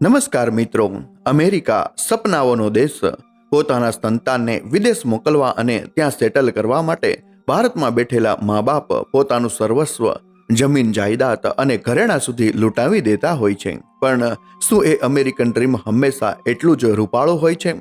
નમસ્કાર મિત્રો. અમેરિકા સપનાઓનો દેશ. પોતાના સંતાનને વિદેશ મોકલવા અને ત્યાં સેટલ કરવા માટે ભારતમાં બેઠેલા મા બાપ પોતાનું સર્વસ્વ, જમીન જાયદાદ અને ઘરેણાં સુધી લૂંટાવી દેતા હોય છે. પણ શું એ અમેરિકન ડ્રીમ હંમેશા એટલું જ રૂપાળું હોય છે?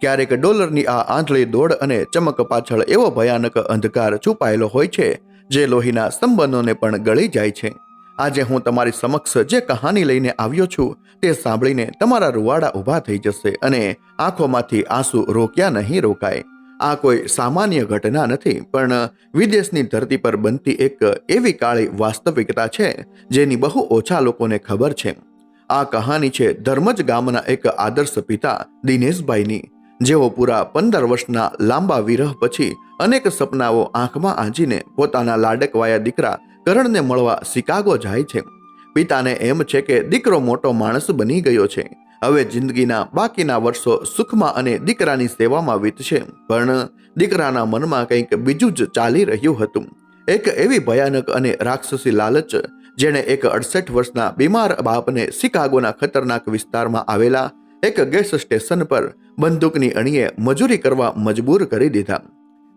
ક્યારેક ડોલરની આ આંધળી દોડ અને ચમક પાછળ એવો ભયાનક અંધકાર છુપાયેલો હોય છે જે લોહીના સંબંધોને પણ ગળી જાય છે. આજે હું તમારી સમક્ષ જે કહાની લઈને આવ્યો છું તે સાંભળીને તમારા રૂવાડા ઊભા થઈ જશે અને આંખોમાંથી આંસુ રોક્યા નહીં રોકાય. આ કોઈ સામાન્ય ઘટના નથી, પણ વિદેશની ધરતી પર બનતી એક એવી કાળી વાસ્તવિકતા છે જેની બહુ ઓછા લોકોને ખબર છે. આ કહાની છે ધર્મજ ગામના એક આદર્શ પિતા દિનેશભાઈની, જેઓ પૂરા 15 વર્ષના લાંબા વિરહ પછી અનેક સપનાઓ આંખમાં આંજીને પોતાના લાડકવાયા દીકરા કરણને મળવા શિકાગો જાય છે. પિતાને એમ છે કે દીકરો મોટો માણસ બની ગયો છે, હવે જિંદગીના બાકીના વર્ષો સુખમાં અને દીકરાની સેવામાં વીતશે. પણ દીકરાના મનમાં કંઈક બીજું જ ચાલી રહ્યું હતું. એક એવી ભયાનક અને રાક્ષસી લાલચ જેણે એક 68 વર્ષના બીમાર બાપને શિકાગોના ખતરનાક વિસ્તારમાં આવેલા એક ગેસ સ્ટેશન પર બંદૂકની અણીએ મજૂરી કરવા મજબૂર કરી દીધા.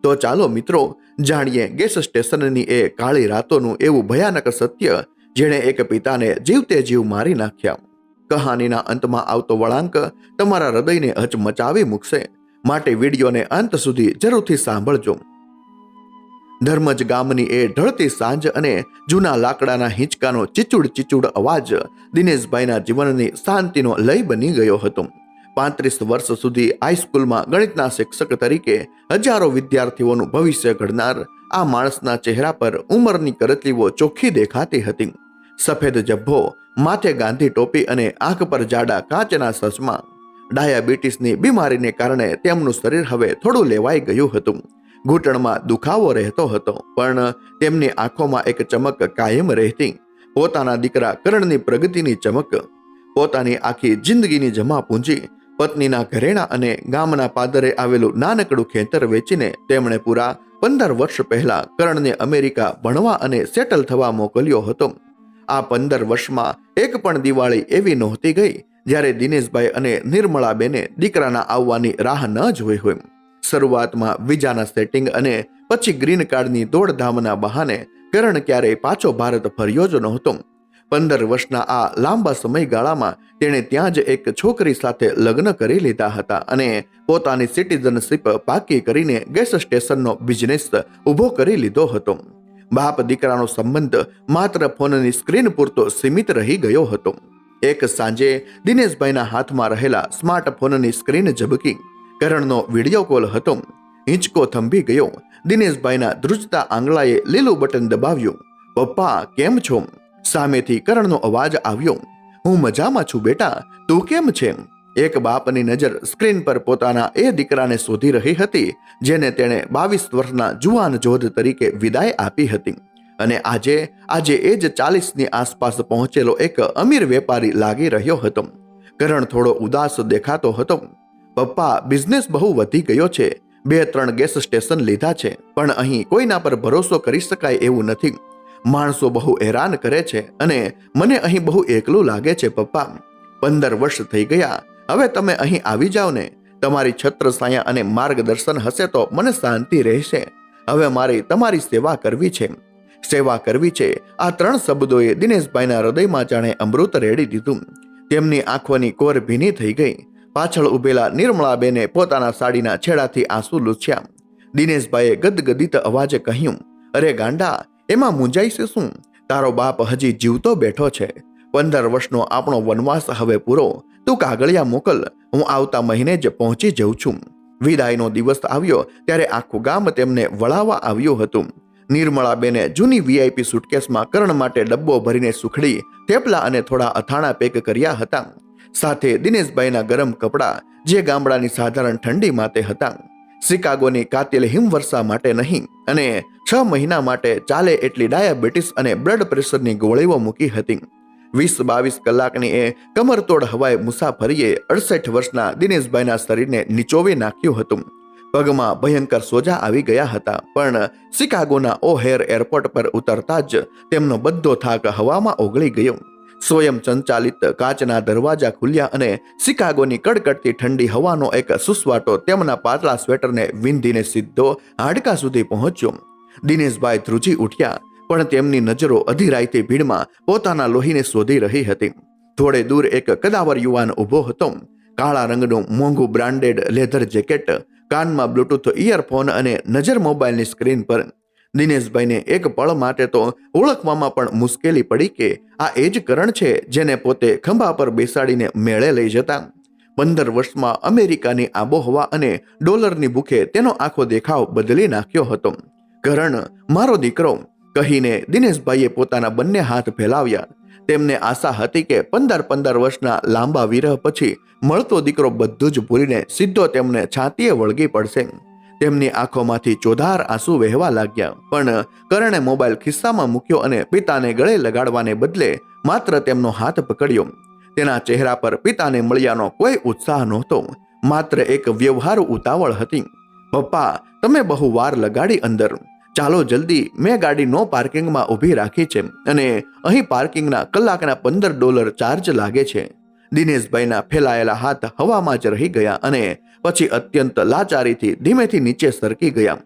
તો ચાલો મિત્રો જાણીએ ગેસ સ્ટેશનની એ કાળી રાતોનું એવું ભયાનક સત્ય જેણે એક પિતાને જીવતે જીવ મારી નાખ્યા. કહાનીના અંતમાં આવતો વળાંક તમારા હૃદયને હચમચાવી મૂકશે, માટે વિડીયોને અંત સુધી જરૂરથી સાંભળજો. ધર્મજ ગામની એ ઢળતી સાંજ અને જૂના લાકડાના હિંચકાનો ચીચુડ અવાજ દિનેશભાઈના જીવનની શાંતિનો લય બની ગયો હતો. 35 વર્ષ સુધી હાઈસ્કૂલમાં ગણિતના શિક્ષક તરીકે હજારો વિદ્યાર્થીઓનું ભવિષ્ય ઘડનાર આ માણસના ચહેરા પર ઉંમરની કરતલીઓ ચોખ્ખી દેખાતી હતી. સફેદ જબ્ભો, માથે ગાંધી ટોપી અને આંખ પર જાડા કાચના ચશ્મા. ડાયાબિટીસની બીમારીને કારણે તેમનું શરીર હવે થોડું લેવાઈ ગયું હતું. ઘૂંટણમાં દુખાવો રહેતો હતો, પણ તેમની આંખોમાં એક ચમક કાયમ રહેતી, પોતાના દીકરા કરણની પ્રગતિની ચમક. પોતાની આખી જિંદગીની જમા પૂંજી, પત્નીના ઘરેણા અને ગામના પાદરે આવેલું નાનકડું ખેતર વેચીને તેમણે પૂરા 15 વર્ષ પહેલા કરણને અમેરિકા ભણવા અને સેટલ થવા મોકલ્યો હતો. આ 15 વર્ષમાં એક પણ દિવાળી એવી નહોતી ગઈ જ્યારે દિનેશભાઈ અને નિર્મળાબેને દીકરાના આવવાની રાહ ન જોઈ હોય. શરૂઆતમાં વિઝાના સેટિંગ અને પછી ગ્રીન કાર્ડની દોડધામના બહાને કરણ ક્યારેય પાછો ભારત ફર્યો જ નહોતો. 15 વર્ષના આ લાંબા સમયગાળામાં તેણે ત્યાં જ એક છોકરી સાથે લગ્ન કરી લીધા હતા અને પોતાની સિટીઝનશીપ પાકી કરીને ગેસ સ્ટેશનનો બિઝનેસ ઊભો કરી લીધો હતો. બાપ દીકરાનો સંબંધ માત્ર ફોનની સ્ક્રીન પૂરતો સીમિત રહી ગયો હતો. એક સાંજે દિનેશભાઈના હાથમાં રહેલા સ્માર્ટફોનની સ્ક્રીન ઝબકી. કરણનો વિડીયો કોલ હતો. હિંચકો થંભી ગયો. દિનેશભાઈના ધ્રુજતા આંગળાએ લીલું બટન દબાવ્યું. પપ્પા, કેમ છો? સામેથી કરણનો અવાજ આવ્યો. હું મજામાં છું બેટા, તું કેમ છે? એક બાપની નજર સ્ક્રીન પર પોતાના એ દીકરાને શોધી રહી હતી જેને તેણે 22 વર્ષના જુવાન જોધ તરીકે વિદાય આપી હતી. અને આજે એ જ 40ની આસપાસ પહોંચેલો એક અમીર વેપારી લાગી રહ્યો હતો. કરણ થોડો ઉદાસ દેખાતો હતો. પપ્પા, બિઝનેસ બહુ વધી ગયો છે. 2-3 ગેસ સ્ટેશન લીધા છે, પણ અહીં કોઈના પર ભરોસો કરી શકાય એવું નથી. માણસો બહુ હેરાન કરે છે અને મને અહીં બહુ એકલું લાગે છે પપ્પા. 15 વર્ષ થઈ ગયા, હવે તમે અહીં આવી જાઓ ને. તમારી છત્રછાયા અને માર્ગદર્શન હશે તો મને શાંતિ રહેશે. હવે મારે તમારી સેવા કરવી છે. સેવા કરવી છે, આ 3 શબ્દોએ દિનેશભાઈના હૃદયમાં જાણે અમૃત રેડી દીધું. તેમની આંખોની કોર ભીની થઈ ગઈ. પાછળ ઉભેલા નિર્મળાબેને પોતાના સાડીના છેડાથી આંસુ લૂછ્યા. દિનેશભાઈએ ગદગદિત અવાજે કહ્યું, અરે ગાંડા, એમાં મૂંઝાઈશે શું? તારો બાપ હજી જીવતો બેઠો છે. 15 વર્ષનો આપણો વનવાસ હવે પૂરો. તું કાગળિયા મોકલ, હું આવતા મહિને જ પહોંચી જઉં છું. વિદાયનો દિવસ આવ્યો ત્યારે આખું ગામ તેમને વળાવવા આવ્યું હતું. નિર્મળાબેને જૂની વીઆઈપી સુટકેસમાં કરણ માટે ડબ્બો ભરીને સુખડી, થેપલા અને થોડા અથાણા પેક કર્યા હતા. સાથે દિનેશભાઈના ગરમ કપડાં, જે ગામડાની સાધારણ ઠંડી માટે હતા. શિકાગોની કાતિલ હિમવર્ષા માટે નહીં, અને 6 મહિના માટે ચાલે એટલી ડાયાબિટીસ અને બ્લડ પ્રેશરની ગોળીઓ મૂકી હતી. 20-22 કલાકની એ કમરતોડ હવાઈ મુસાફરીએ 68 વર્ષના દિનેશભાઈના શરીરને નીચોવી નાખ્યું હતું. પગમાં ભયંકર સોજા આવી ગયા હતા, પણ શિકાગોના ઓહેર એરપોર્ટ પર ઉતરતા જ તેમનો બધો થાક હવામાં ઓગળી ગયો. સ્વયં સંચાલિત કાચના દરવાજા ખુલ્યા અને શિકાગોની કડકડતી ઠંડી હવાનો એક સુસવાટો તેમના પાતળા સ્વેટરને વિંધીને સીધો હાડકા સુધી પહોંચ્યો. દિનેશભાઈ ધ્રુજી ઉઠ્યા, પણ તેમની નજરો અધીરાઈથી ભીડમાં પોતાના લોહીને શોધી રહી હતી. થોડે દૂર એક કદાવર યુવાન ઊભો હતો. કાળા રંગનું મોંઘું બ્રાન્ડેડ લેધર જેકેટ, કાનમાં બ્લૂટૂથ ઇયરફોન અને નજર મોબાઈલની સ્ક્રીન પર. દિનેશભાઈને એક પળ માટે તો ઓળખવામાં પણ મુશ્કેલી પડી કે આ એ જ કરણ છે જેને પોતે ખંભા પર બેસાડીને મેળે લઈ જતા. 15 વર્ષમાં અમેરિકાની આબોહવા અને ડોલરની ભૂખે તેનો આખો દેખાવ બદલી નાખ્યો હતો. કરણ, મારો દીકરો કહીને દિનેશભાઈએ પોતાના બંને હાથ ફેલાવ્યા. તેમને આશા હતી કે 15 વર્ષના લાંબા વિરહ પછી મળતો દીકરો બધું જ ભૂલીને સીધો તેમને છાતીએ વળગી પડશે. તેમની આંખોમાંથી ચોધાર આંસુ વહેવા લાગ્યા, પણ કરણે મોબાઈલ ખિસ્સામાં મૂક્યો અને પિતાને ગળે લગાડવાને બદલે માત્ર તેમનો હાથ પકડ્યો. તેના ચહેરા પર પિતાને મળ્યાનો કોઈ ઉત્સાહ નહોતો, માત્ર એક વ્યવહારુ ઉતાવળ હતી. પપ્પા, તમે બહુ વાર લગાડી અંદર. ચાલો જલ્દી, મેં ગાડી નો પાર્કિંગમાં ઊભી રાખી છે અને અહીં પાર્કિંગના કલાકના $15 ચાર્જ લાગે છે. દિનેશભાઈના ફેલાયેલા હાથ હવામાં જ રહી ગયા અને પછી અત્યંત લાચારીથી ધીમેથી નીચે સરકી ગયા.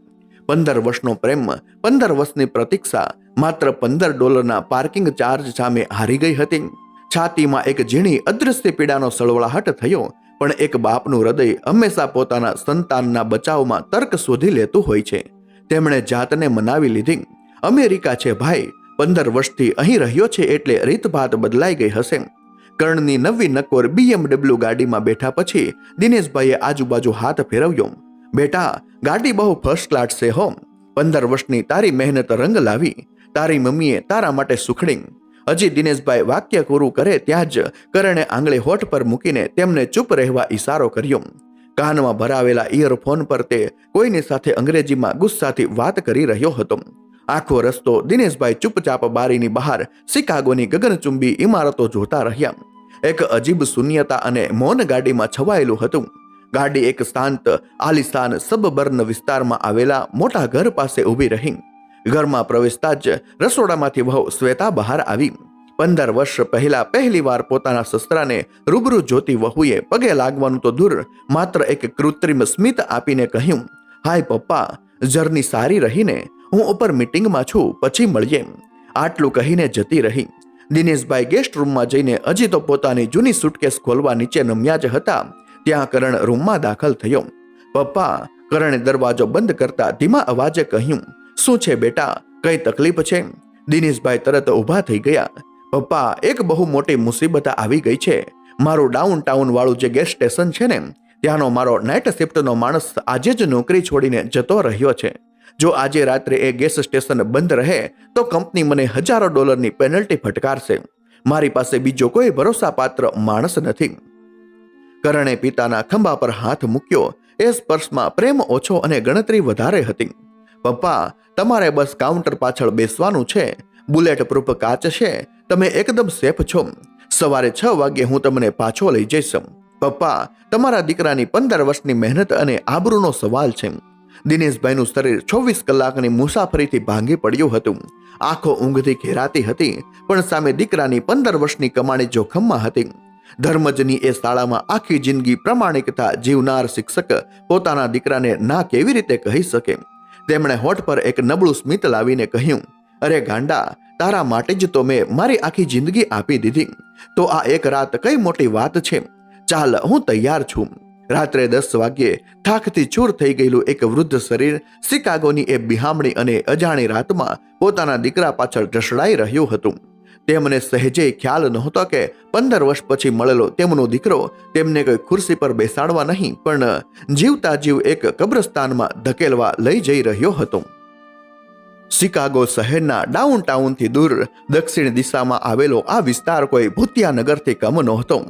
15 વર્ષનો પ્રેમ, 15 વર્ષની પ્રતીક્ષા માત્ર $15 પાર્કિંગ ચાર્જ સામે હારી ગઈ હતી. છાતીમાં એક ઝીણી અદૃશ્ય પીડાનો સળવળાહટ થયો, પણ એક બાપનું હૃદય હંમેશા પોતાના સંતાનના બચાવમાં તર્ક શોધી લેતું હોય છે. તેમણે જાતને મનાવી લીધી. અમેરિકા છે ભાઈ, 15 વર્ષથી અહીં રહ્યો છે એટલે રીતભાત બદલાઈ ગઈ હશે. કર્ણની નવી નકોર BMW ગાડીમાં બેઠા પછી દિનેશભાઈએ આજુબાજુ હાથ ફેરવ્યો. બેટા, ગાડી બહુ ફર્સ્ટ ક્લાસ છે હો. 15 વર્ષની તારી મહેનત રંગ લાવી. તારી મમ્મીએ તારા માટે સુખડી. હજી દિનેશભાઈ વાક્ય પૂરું કરે ત્યાં જ કરણે આંગળી હોઠ પર મૂકીને તેમને ચૂપ રહેવા ઈશારો કર્યો. કાનમાં ભરાવેલા ઇયરફોન પર તે કોઈની સાથે અંગ્રેજીમાં ગુસ્સાથી વાત કરી રહ્યો હતો. આખો રસ્તો દિનેશભાઈ ચૂપચાપ બારીની બહાર શિકાગોની ગગનચુંબી ઇમારતો જોતા રહ્યા. એક અજીબ શૂન્યતા અને મૌન ગાડીમાં છવાયેલું હતું. ગાડી એક શાંત આલિશાન સબબર્ન વિસ્તારમાં આવેલા મોટા ઘર પાસે ઊભી રહી. ઘરમાં પ્રવેશતા જ રસોડામાંથી વહુ શ્વેતા બહાર આવી. 15 વર્ષ પહેલા પહેલીવાર પોતાના સસરાને રૂબરૂ જોતી વહુએ પગે લાગવાનું તો દૂર માત્ર એક કૃત્રિમ સ્મિત આપીને કહ્યું, હાય પપ્પા, જર્ની સારી રહીને, હું ઉપર મીટિંગમાં છું, પછી મળીએ. આટલું કહીને જતી રહી. દિનેશભાઈ ગેસ્ટ રૂમમાં જઈને હજી તો પોતાની જૂની સુટકેસ ખોલવા નીચે નમ્યા જ હતા ત્યાં કરણ રૂમમાં દાખલ થયો. પપ્પા, કરણે દરવાજો બંધ કરતા ધીમા અવાજે કહ્યું, શું છે બેટા, કઈ તકલીફ છે? દિનેશભાઈ તરત ઊભા થઈ ગયા. પપ્પા, એક બહુ મોટી મુસીબત આવી ગઈ છે. મારું ડાઉનટાઉન વાળું જે ગેસ સ્ટેશન છે ને, ત્યાંનો મારો નાઇટ શિફ્ટનો માણસ આજે જ નોકરી છોડીને જતો રહ્યો છે. જો આજે રાત્રે એ ગેસ સ્ટેશન બંધ રહે તો કંપની મને હજારો $ની પેનલ્ટી ફટકારશે. મારી પાસે બીજો કોઈ ભરોસાપાત્ર માણસ નથી. કરણે પિતાના ખંભા પર હાથ મૂક્યો. એ સ્પર્શમાં પ્રેમ ઓછો અને ગણતરી વધારે હતી. પપ્પા, તમારે બસ કાઉન્ટર પાછળ બેસવાનું છે. બુલેટ પ્રૂફ કાચ છે. તમે એકદમ સેફ છો. સવારે 6 વાગ્યે હું તમને પાછો લઈ જઈશ. પપ્પા, તમારા દીકરાની 15 વર્ષની મહેનત અને આબરૂનો સવાલ છે. દિનેશભાઈનું શરીર 24 કલાકની મુસાફરીથી ભાંગી પડ્યું હતું. આંખો ઊંઘથી ઘેરાતી હતી, પણ સામે દીકરાની 15 વર્ષની કમાણી જોખમમાં હતી. ધર્મજની એ શાળામાં આખી જિંદગી પ્રમાણિકતા જીવનાર શિક્ષક પોતાના દીકરાને ના કેવી રીતે કહી શકે? તેમણે હોઠ પર એક નબળું સ્મિત લાવીને કહ્યું, અરે ગાંડા, તારા માટે જ તો મેં મારી આખી જિંદગી આપી દીધી. તો આ એક રાત કઈ મોટી વાત છે? ચાલ, હું તૈયાર છું. રાત્રે 10 વાગ્યે થાકથી ચૂર થઈ ગયેલું એક વૃદ્ધ શરીર શિકાગોની એ બિહામણી અને અજાણી રાતમાં પોતાના દીકરા પાછળ ઢસડાઈ રહ્યું હતું. તેમને સહેજે ખ્યાલ નહોતો કે 15 વર્ષ પછી મળેલો તેમનો દીકરો તેમને કોઈ ખુરશી પર બેસાડવા નહીં, પણ જીવતા જીવ એક કબ્રસ્તાનમાં ધકેલવા લઈ જઈ રહ્યો હતો. શિકાગો શહેરના ડાઉનટાઉનથી દૂર દક્ષિણ દિશામાં આવેલો આ વિસ્તાર કોઈ ભૂતિયા નગરથી કમ નહોતો.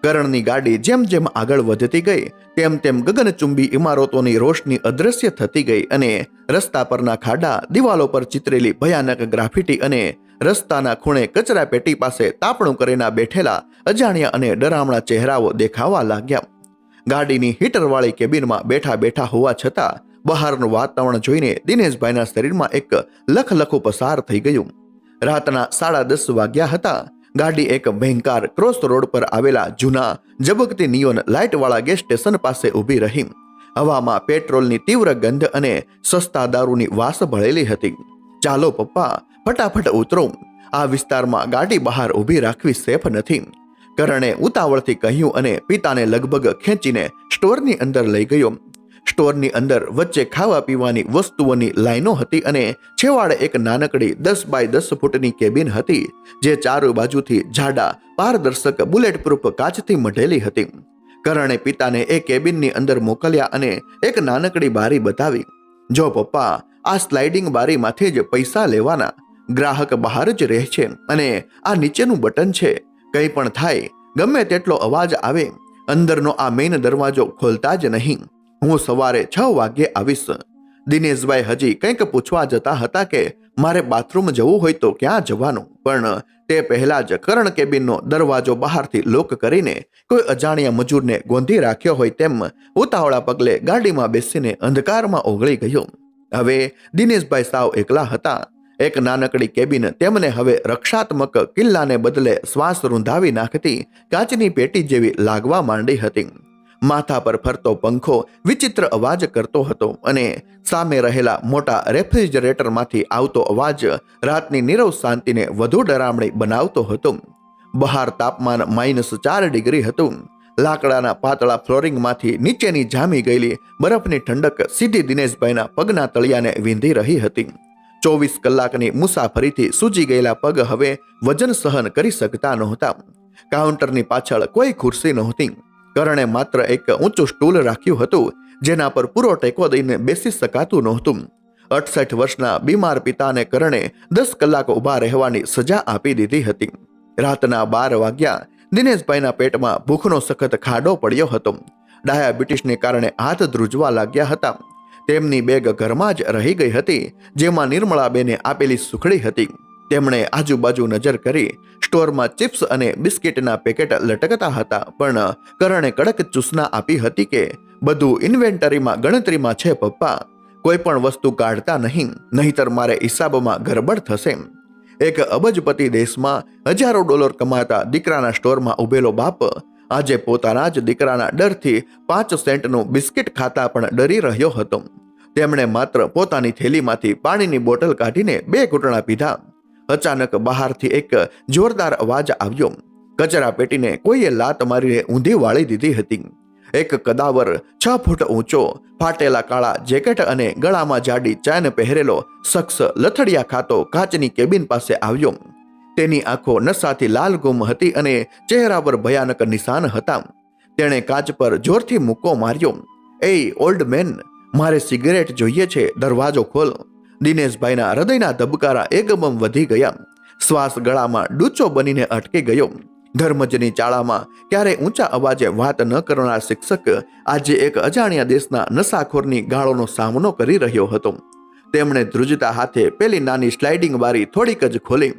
કરણની ગાડી જેમ જેમ આગળ વધતી ગઈ તેમ તેમ ગગનચુંબી ઇમારતોની રોશની અદૃશ્ય થતી ગઈ અને રસ્તા પરના ખાડા, દિવાલો પર ચિતરેલી ભયાનક ગ્રાફિટી અને રસ્તાના ખૂણે કચરા પેટી પાસે તાપણું કરીને બેઠેલા અજાણ્યા અને ડરામણા ચહેરાઓ દેખાવા લાગ્યા. ગાડીની હીટરવાળી કેબિનમાં બેઠા બેઠા હોવા છતાં બહારનું વાતાવરણ જોઈને દિનેશભાઈના શરીરમાં એક લખલખું પસાર થઈ ગયું. રાતના 10:30 વાગ્યા હતા. ગાડી એક ભયંકર ક્રોસ રોડ પર આવેલા જૂના ઝબકતી નિયોન લાઇટવાળા ગેસ સ્ટેશન પાસે ઊભી રહી. હવામાં પેટ્રોલની તીવ્ર ગંધ અને સસ્તા દારૂની વાસ ભળેલી હતી. ચાલો પપ્પા, ફટાફટ ઉતરો, આ વિસ્તારમાં ગાડી બહાર ઊભી રાખવી સેફ નથી, કરણે ઉતાવળથી કહ્યું અને પિતાને લગભગ ખેંચીને સ્ટોરની અંદર લઈ ગયો. સ્ટોરની અંદર વચ્ચે ખાવા પીવાની વસ્તુઓની લાઈનો હતી અને છેવાડે એક નાનકડી 10 બાય 10 ફૂટની કેબિન હતી, જે ચારો બાજુથી જાડા પારદર્શક બુલેટપ્રૂફ કાચથી મઢેલી હતી. કરણે પિતાને એ કેબિનની અંદર મોકલ્યા અને એક નાનકડી બારી બતાવી. જો પપ્પા, આ સ્લાઇડિંગ બારીમાંથી જ પૈસા લેવાના, ગ્રાહક બહાર જ રહે છે અને આ નીચેનું બટન છે, કંઈ પણ થાય, ગમે તેટલો અવાજ આવે, અંદરનો આ મેઇન દરવાજો ખોલતા જ નહીં. હું સવારે 6 વાગ્યે આવીશ. દિનેશભાઈ હજી કંઈક પૂછવા જતા હતા કે મારે બાથરૂમ જવું હોય તો ક્યાં જવાનું, પણ તે પહેલા જ કરણ કેબિનનો દરવાજો બહારથી લોક કરીને કોઈ અજાણ્યા મજૂરને ગોંધી રાખ્યો હોય તેમ ઉતાવળા પગલે ગાડીમાં બેસીને અંધકારમાં ઓગળી ગયો. હવે દિનેશભાઈ સાવ એકલા હતા. એક નાનકડી કેબિન તેમને હવે રક્ષાત્મક કિલ્લાને બદલે શ્વાસ રૂંધાવી નાખતી કાચની પેટી જેવી લાગવા માંડી હતી. માથા પર ફરતો પંખો વિચિત્ર અવાજ કરતો હતો અને સામે રહેલા મોટા રેફ્રિજરેટરમાંથી આવતો અવાજ રાતની નીરવ શાંતિને વધુ ડરામણી બનાવતો હતો. બહાર તાપમાન -4 ડિગ્રી હતું. લાકડાના પાતળા ફ્લોરિંગમાંથી નીચેની જામી ગયેલી બરફની ઠંડક સીધી દિનેશભાઈના પગના તળિયાને વીંધી રહી હતી. 24 કલાકની મુસાફરીથી સૂજી ગયેલા પગ હવે વજન સહન કરી શકતા નહોતા. કાઉન્ટરની પાછળ કોઈ ખુરશી નહોતી. કરણે માત્ર એક ઊંચું સ્ટૂલ રાખ્યું હતું, જેના પર પૂરો ટેકો દઈને બેસી શકાતું નહોતું. 68 વર્ષના બીમાર પિતાને કરણે 10 કલાક ઊભા રહેવાની સજા આપી દીધી હતી. રાતના 12 વાગ્યા. દિનેશભાઈના પેટમાં ભૂખનો સખત ખાડો પડ્યો હતો. ડાયાબિટીસને કારણે હાથ ધ્રુજવા લાગ્યા હતા. તેમની બેગ ઘરમાં જ રહી ગઈ હતી, જેમાં નિર્મળાબેને આપેલી સુખડી હતી. તેમણે આજુબાજુ નજર કરી. સ્ટોરમાં ચિપ્સ અને બિસ્કિટના પેકેટ લટકતા હતા, પણ કરણે કડક સૂચના આપી હતી કે બધું ઇન્વેન્ટરીમાં ગણતરીમાં છે પપ્પા, કોઈ પણ વસ્તુ કાઢતા નહીં, નહીતર મારે હિસાબમાં ગરબડ થશે. એક અબજપતિ દેશમાં હજારો ડોલર કમાતા દીકરાના સ્ટોરમાં ઉભેલો બાપ આજે પોતાના જ દીકરાના ડરથી 5 સેન્ટનું બિસ્કિટ ખાતા પણ ડરી રહ્યો હતો. તેમણે માત્ર પોતાની થેલીમાંથી પાણીની બોટલ કાઢીને 2 ઘૂંટણા પીધા. અચાનક બહારથી એક જોરદાર અવાજ આવ્યો. કચરા પેટીને કોઈએ લાત મારીને ઊંધી વાળી દીધી હતી. એક કદાવર 6 ફૂટ ઊંચો, ફાટેલા કાળા જેકેટ અને ગળામાં જાડી ચેન પહેરેલો શખ્સ લથડિયા ખાતો કાચની કેબિન પાસે આવ્યો. તેની આંખો નશાથી લાલગુમ હતી અને ચહેરા પર ભયાનક નિશાન હતા. તેણે કાચ પર જોરથી મુક્કો માર્યો. એ ઓલ્ડ મેન, મારે સિગરેટ જોઈએ છે, દરવાજો ખોલ. દિનેશભાઈના હૃદયના ધબકારા એકદમ વધી ગયા. શ્વાસ ગળામાં ડૂચો બનીને અટકી ગયો. ધર્મજની ચાળામાં ક્યારે ઊંચા અવાજે વાત ન કરનાર શિક્ષક આજે એક અજાણ્યા દેશના નશાખોરની ગાળોનો સામનો કરી રહ્યો હતો. તેમણે ધ્રુજતા હાથે પેલી નાની સ્લાઇડિંગ બારી થોડીક જ ખોલી.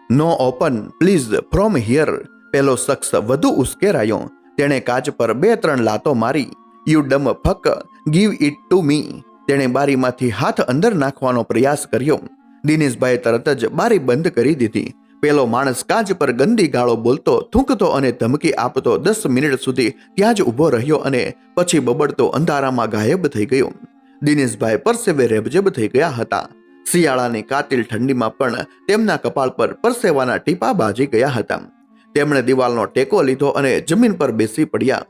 નો ઓપન પ્લીઝ ફ્રોમ હિયર. પેલો શખ્સ વધુ ઉશ્કેરાયો. તેણે કાચ પર 2-3 લાતો મારી. You dumb fuck, give it to me. તેણે બારીમાંથી હાથ અંદર નાખવાનો પ્રયાસ કર્યો. દિનેશભાઈએ તરત જ બારી બંધ કરી દીધી. પેલો માણસ કાચ પર ગંદી ગાળો બોલતો, થૂંકતો અને ધમકી આપતો 10 મિનિટ સુધી ત્યાં જ ઊભો રહ્યો અને પછી બબડતો અંધારામાં ગાયબ થઈ ગયો. દિનેશભાઈ પરસેવે રેબજેબ થઈ ગયા હતા. શિયાળાની કાતિલ ઠંડીમાં પણ તેમના કપાળ પર પરસેવાના ટીપા બાજી ગયા હતા. તેમણે દિવાલનો ટેકો લીધો અને જમીન પર બેસી પડ્યા.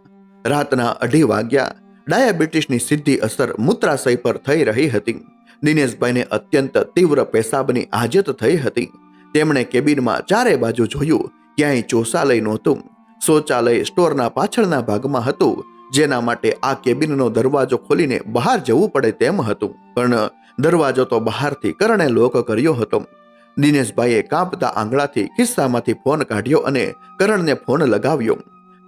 રાતના 2:30 વાગ્યા. ડાયાબિટીસની સીધી અસર મૂત્રાશય પર થઈ રહી હતી. દિનેશભાઈને અત્યંત તીવ્ર પેશાબની હાજત થઈ હતી. તેમણે કેબિનમાં ચારે બાજુ જોયું, ક્યાંય ચોસાલય નહોતું. શૌચાલય સ્ટોરના પાછળના ભાગમાં હતું, જેના માટે આ કેબિનનો દરવાજો ખોલીને બહાર જવું પડે તેમ હતું. પણ દરવાજો તો બહારથી કરણે લોક કર્યો હતો. દિનેશભાઈએ કાંપતા આંગળાથી ખિસ્સામાંથી ફોન કાઢ્યો અને કરણને ફોન લગાવ્યો.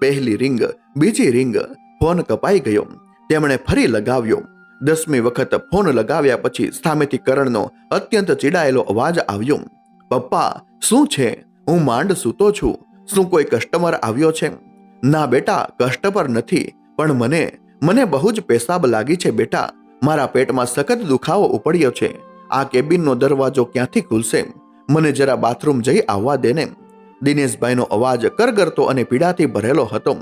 પહેલી રિંગ, બીજી રિંગ, ફોન કપાઈ ગયો. તેમણે ફરી લગાવ્યો. 10મી વખત ફોન લગાવ્યા પછી સામેથી કરણનો અત્યંત ચીડાયેલો અવાજ આવ્યો. પપ્પા, શું છે? હું માંડ સૂતો છું. શું કોઈ કસ્ટમર આવ્યો છે? ના બેટા, કસ્ટમર નથી, પણ મને બહુ જ પેશાબ લાગી છે બેટા. મારા પેટમાં સખત દુખાવો ઉપડ્યો છે. આ કેબિનનો દરવાજો ક્યાંથી ખુલશે? મને જરા બાથરૂમ જઈ આવવા દે ને. દિનેશભાઈનો અવાજ કરગરતો અને પીડાથી ભરેલો હતો.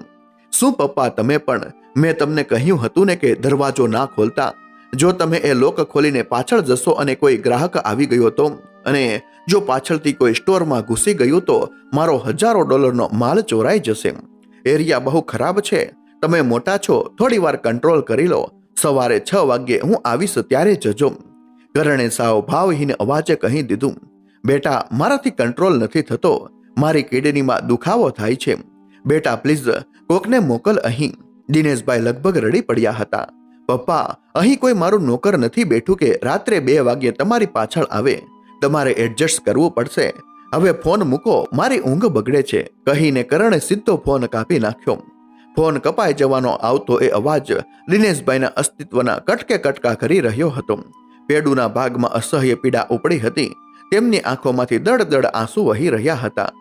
શું પપ્પા, તમે પણ? મેં તમને કહ્યું હતું ને કે દરવાજો ના ખોલતા. જો તમે એ લોક ખોલીને પાછળ જશો અને કોઈ ગ્રાહક આવી ગયો તો, અને જો પાછળથી કોઈ સ્ટોરમાં ઘૂસી ગયું તો મારો $1000નો માલ ચોરાઈ જશે. એરિયા બહુ ખરાબ છે. તમે મોટા છો, થોડી વાર કંટ્રોલ કરી લો. સવારે 6 વાગ્યે હું આવીશ ત્યારે જજો. કરણે સાવ ભાવહીન અવાજે કહી દીધું. બેટા, મારાથી કંટ્રોલ નથી થતો. મારી કિડનીમાં દુખાવો થાય છે. બેટા પ્લીઝ કોકને મોકલ અહીં. દિનેશભાઈ લગભગ રડી પડ્યા હતા. પપ્પા, અહીં કોઈ મારું નોકર નથી બેઠું કે રાત્રે 2 વાગ્યે તમારી પાછળ આવે. તમારે એડજસ્ટ કરવું પડશે. હવે ફોન મૂકો, મારી ઊંઘ બગડે છે, કહીને કરણે સીધો ફોન કાપી નાખ્યો. ફોન કપાઈ જવાનો આવતો એ અવાજ દિનેશભાઈના અસ્તિત્વના કટકે કટકા કરી રહ્યો હતો. પેડુના ભાગમાં અસહ્ય પીડા ઉપડી હતી. તેમની આંખોમાંથી દળદળ આંસુ વહી રહ્યા હતા.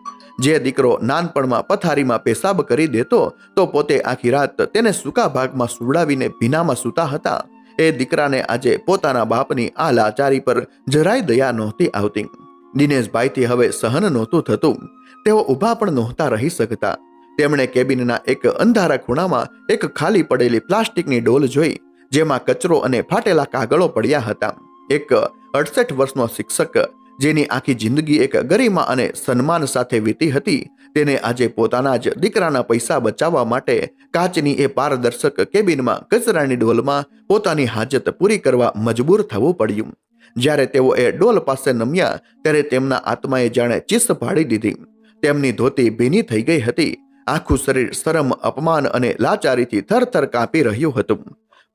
જે દીકરો નાનપણમાં પથારીમાં પેશાબ કરી દેતો તો પોતે આખી રાત તેને સૂકા ભાગમાં સુવડાવીને ભીનામાં સૂતા હતા, એ દીકરાને આજે પોતાના બાપની આ લાચારી પર જરાય દયા નહોતી આવતી. દિનેશભાઈથી હવે સહન નહોતું થતું. તેઓ ઊભા પણ નહોતા રહી શકતા. તેમણે કેબિનના એક અંધારા ખૂણામાં એક ખાલી પડેલી પ્લાસ્ટિકની ડોલ જોઈ, જેમાં કચરો અને ફાટેલા કાગળો પડ્યા હતા. એક 68 વર્ષનો શિક્ષક, જેની આખી જિંદગી એક ગરિમા અને સન્માન સાથે વીતી હતી, તેને આજે પોતાના જ દીકરાના પૈસા બચાવવા માટે કાચની એ પારદર્શક કેબિનમાં કચરાની ડોલમાં પોતાની હાજત પૂરી કરવા મજબૂર થવું પડ્યું. જ્યારે તેઓ એ ડોલ પાસે નમ્યા ત્યારે તેમના આત્માએ જાણે ચીસ પાડી દીધી. તેમની ધોતી ભીની થઈ ગઈ હતી. આખું શરીર શરમ, અપમાન અને લાચારીથી થરથર કાપી રહ્યું હતું.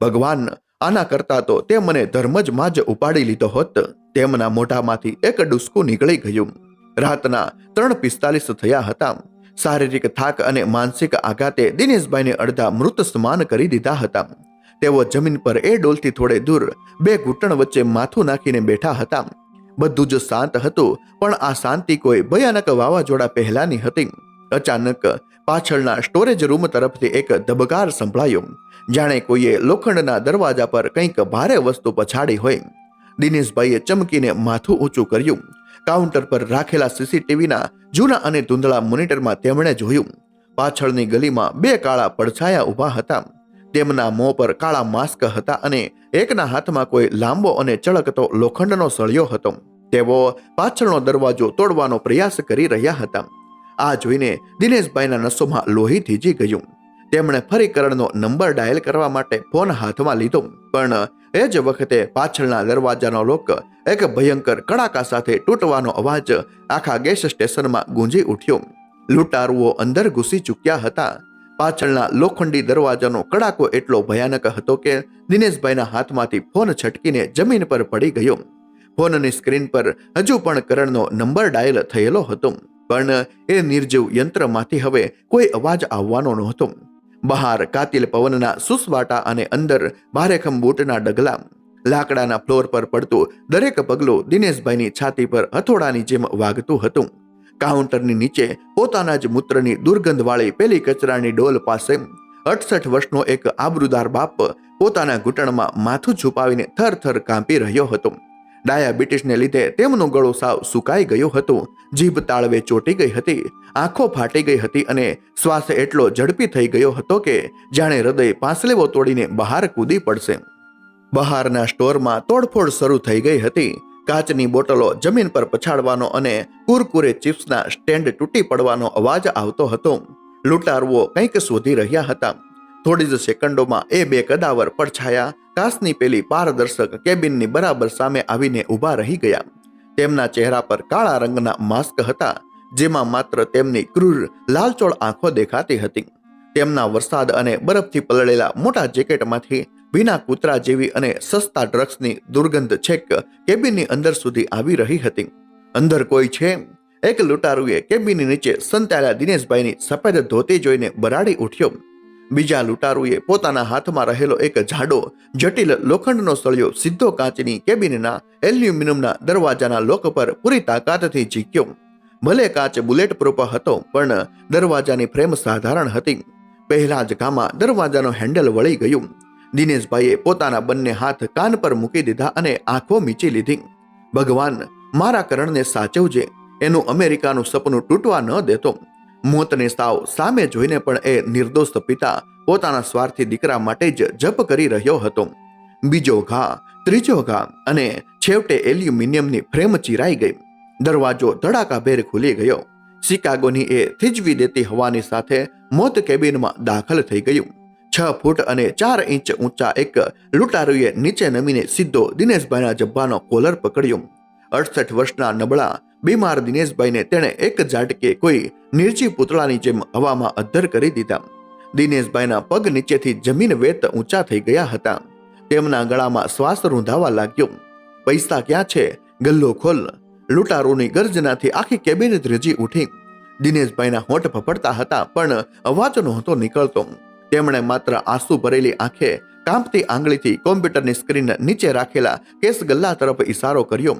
ભગવાન, આના કરતા તો તે મને ધર્મ જ માં જ ઉપાડી લીધો હોત. તેમના મોઢામાંથી એક ડૂસકું નીકળી ગયું. રાતના 3:45 થયા હતા. શારીરિક થાક અને માનસિક આઘાતે દિનેશભાઈને અડધા મૃત સ્માન કરી દીધા હતા. તેઓ જમીન પર એ ડોલથી થોડે દૂર 2 ઘૂંટણ વચ્ચે માથું નાખીને બેઠા હતા. બધું જ શાંત હતું, પણ આ શાંતિ કોઈ ભયાનક વાવાઝોડા પહેલાની હતી. અચાનક પાછળના સ્ટોરેજ રૂમ તરફથી એક ધબકાર સંભળાયો, જાણે કોઈએ લોખંડના દરવાજા પર કંઈક ભારે વસ્તુ પછાડી હોય. દિનેશભાઈએ ચમકીને માથું ઊંચું કર્યું. કાઉન્ટર પર રાખેલા સીસીટીવીના જૂના અને ધૂંધળા મોનિટરમાં તેમણે જોયું. પાછળની ગલીમાં 2 કાળા પડછાયા ઊભા હતા. તેમના મોં પર કાળા માસ્ક હતા અને એકના હાથમાં કોઈ લાંબો અને ચળકતો લોખંડનો સળિયો હતો. તેઓ પાછળનો દરવાજો તોડવાનો પ્રયાસ કરી રહ્યા હતા. આ જોઈને દિનેશભાઈના નસોમાં લોહી થીજી ગયું. તેમણે ફરી કરણનો નંબર ડાયલ કરવા માટે ફોન હાથમાં લીધો, પણ એ જ વખતે પાછળના દરવાજાનો લોક એક ભયંકર કડાકા સાથે તૂટવાનો અવાજ આખા ગેસ સ્ટેશનમાં ગુંજી ઉઠ્યો. લૂંટારુઓ અંદર ઘૂસી ચૂક્યા હતા. પાછળના લોખંડી દરવાજાનો કડાકો એટલો ભયાનક હતો કે દિનેશભાઈના હાથમાંથી ફોન છટકીને જમીન પર પડી ગયો. ફોનની સ્ક્રીન પર હજુ પણ કરણનો નંબર ડાયલ થયેલો હતો, પણ એ નિર્જીવ યંત્રમાંથી હવે કોઈ અવાજ આવવાનો નહોતો. બહાર કાતિલ પવનના સુસવાટા અને અંદર ભારેખમ બૂટના ડગલા. લાકડાના ફ્લોર પર પડતું દરેક પગલું દિનેશભાઈની છાતી પર હથોડાની જેમ વાગતું હતું. કાઉન્ટરની નીચે પોતાના જ મૂત્રની દુર્ગંધવાળી પેલી કચરાની ડોલ પાસે 68 વર્ષનો એક આબરૂદાર બાપ પોતાના ઘૂંટણમાં માથું છુપાવીને થરથર કાંપી રહ્યો હતો. ડાયાબિટીસને લીધે તેમનું ગળું સાવ સુકાઈ ગયું હતું. જીભ તાળવે ચોટી ગઈ હતી. આંખો ફાટી ગઈ હતી અને શ્વાસ એટલો ઝડપી થઈ ગયો હતો કે જાણે હૃદય પાંસલેવો તોડીને બહાર કૂદી પડશે. બહારના સ્ટોરમાં તોડફોડ શરૂ થઈ ગઈ હતી. કાચની બોટલો જમીન પર પછાડવાનો અને કુરકુરે ચિપ્સના સ્ટેન્ડ તૂટી પડવાનો અવાજ આવતો હતો. લૂંટારુઓ કંઈક શોધી રહ્યા હતા. થોડી જ સેકન્ડોમાં એ 2 કદાવર પડછાયા કાચની પેલી પારદર્શક કેબિનની બરાબર સામે આવીને ઊભા રહી ગયા. તેમના ચહેરા પર કાળા રંગના માસ્ક હતા, જેમાં માત્ર તેમની ક્રૂર લાલચોળ આંખો દેખાતી હતી. તેમના વરસાદ અને બરફથી પલળેલા મોટા જેકેટમાંથી ભીના કૂતરા જેવી અને સસ્તા ડ્રગ્સની દુર્ગંધ છેક કેબિનની અંદર સુધી આવી રહી હતી. અંદર કોઈ છે? એક લૂંટારુએ કેબિનની નીચે સંતાયેલા દિનેશભાઈની સફેદ ધોતી જોઈને બરાડી ઉઠ્યો. બીજા લૂંટારુએ પોતાના હાથમાં રહેલો એક જાડો જટિલ લોખંડનો સળિયો સીધો કાચની કેબિનના એલ્યુમિનિયમના દરવાજાના લોક પર પૂરી તાકાતથી ઝીક્યો. ભલે કાચ બુલેટ પ્રૂફ હતો, પણ દરવાજાની ફ્રેમ સાધારણ હતી. પહેલા જ ઘામાં દરવાજાનો હેન્ડલ વળી ગયું. દિનેશભાઈએ પોતાના બંને હાથ કાન પર મૂકી દીધા અને આંખો મીચી લીધી. ભગવાન, મારા કરણને સાચવજે. એનું અમેરિકાનું સપનું તૂટવા ન દેતો. મોતને સાવ સામે જોઈને પણ એ નિર્દોષ પિતા પોતાના સ્વાર્થી દીકરા માટે જ જપ કરી રહ્યો હતો. બીજો ઘા, ત્રીજો ઘા અને છેવટે એલ્યુમિનિયમની ફ્રેમ ચીરાઈ ગઈ. દરવાજો ધડાકાભેર ખુલી ગયો. શિકાગોની એ થીજવી દેતી હવાની સાથે મોત કેબિનમાં દાખલ થઈ ગયું. 6 ફૂટ અને 4 ઇંચ ઊંચા એક લૂંટારૂએ નીચે નમીને સીધો દિનેશભાઈના જબ્બાનો કોલર પકડ્યો. 68 વર્ષના નબળા બીમાર દિનેશભાઈને તેણે એક ઝાટકે કોઈ નિર્જીવ પૂતળાની જેમ હવામાં અદ્ધર કરી દીધા. દિનેશભાઈના પગ નીચેથી જમીન વેત ઊંચા થઈ ગયા હતા. તેમના ગળામાં શ્વાસ રૂંધાવા લાગ્યો. પૈસા ક્યાં છે? ગલ્લો ખોલ! લૂંટારૂની ગર્જનાથી આખી કેબિન ધ્રુજી ઉઠી. દિનેશભાઈના હોઠ ફફડતા હતા પણ અવાજ નહોતો નીકળતો. તેમણે માત્ર આંસુ ભરેલી આંખે કાંપતી આંગળીથી કોમ્પ્યુટરની સ્ક્રીન નીચે રાખેલા કેસ ગલ્લા તરફ ઈશારો કર્યો.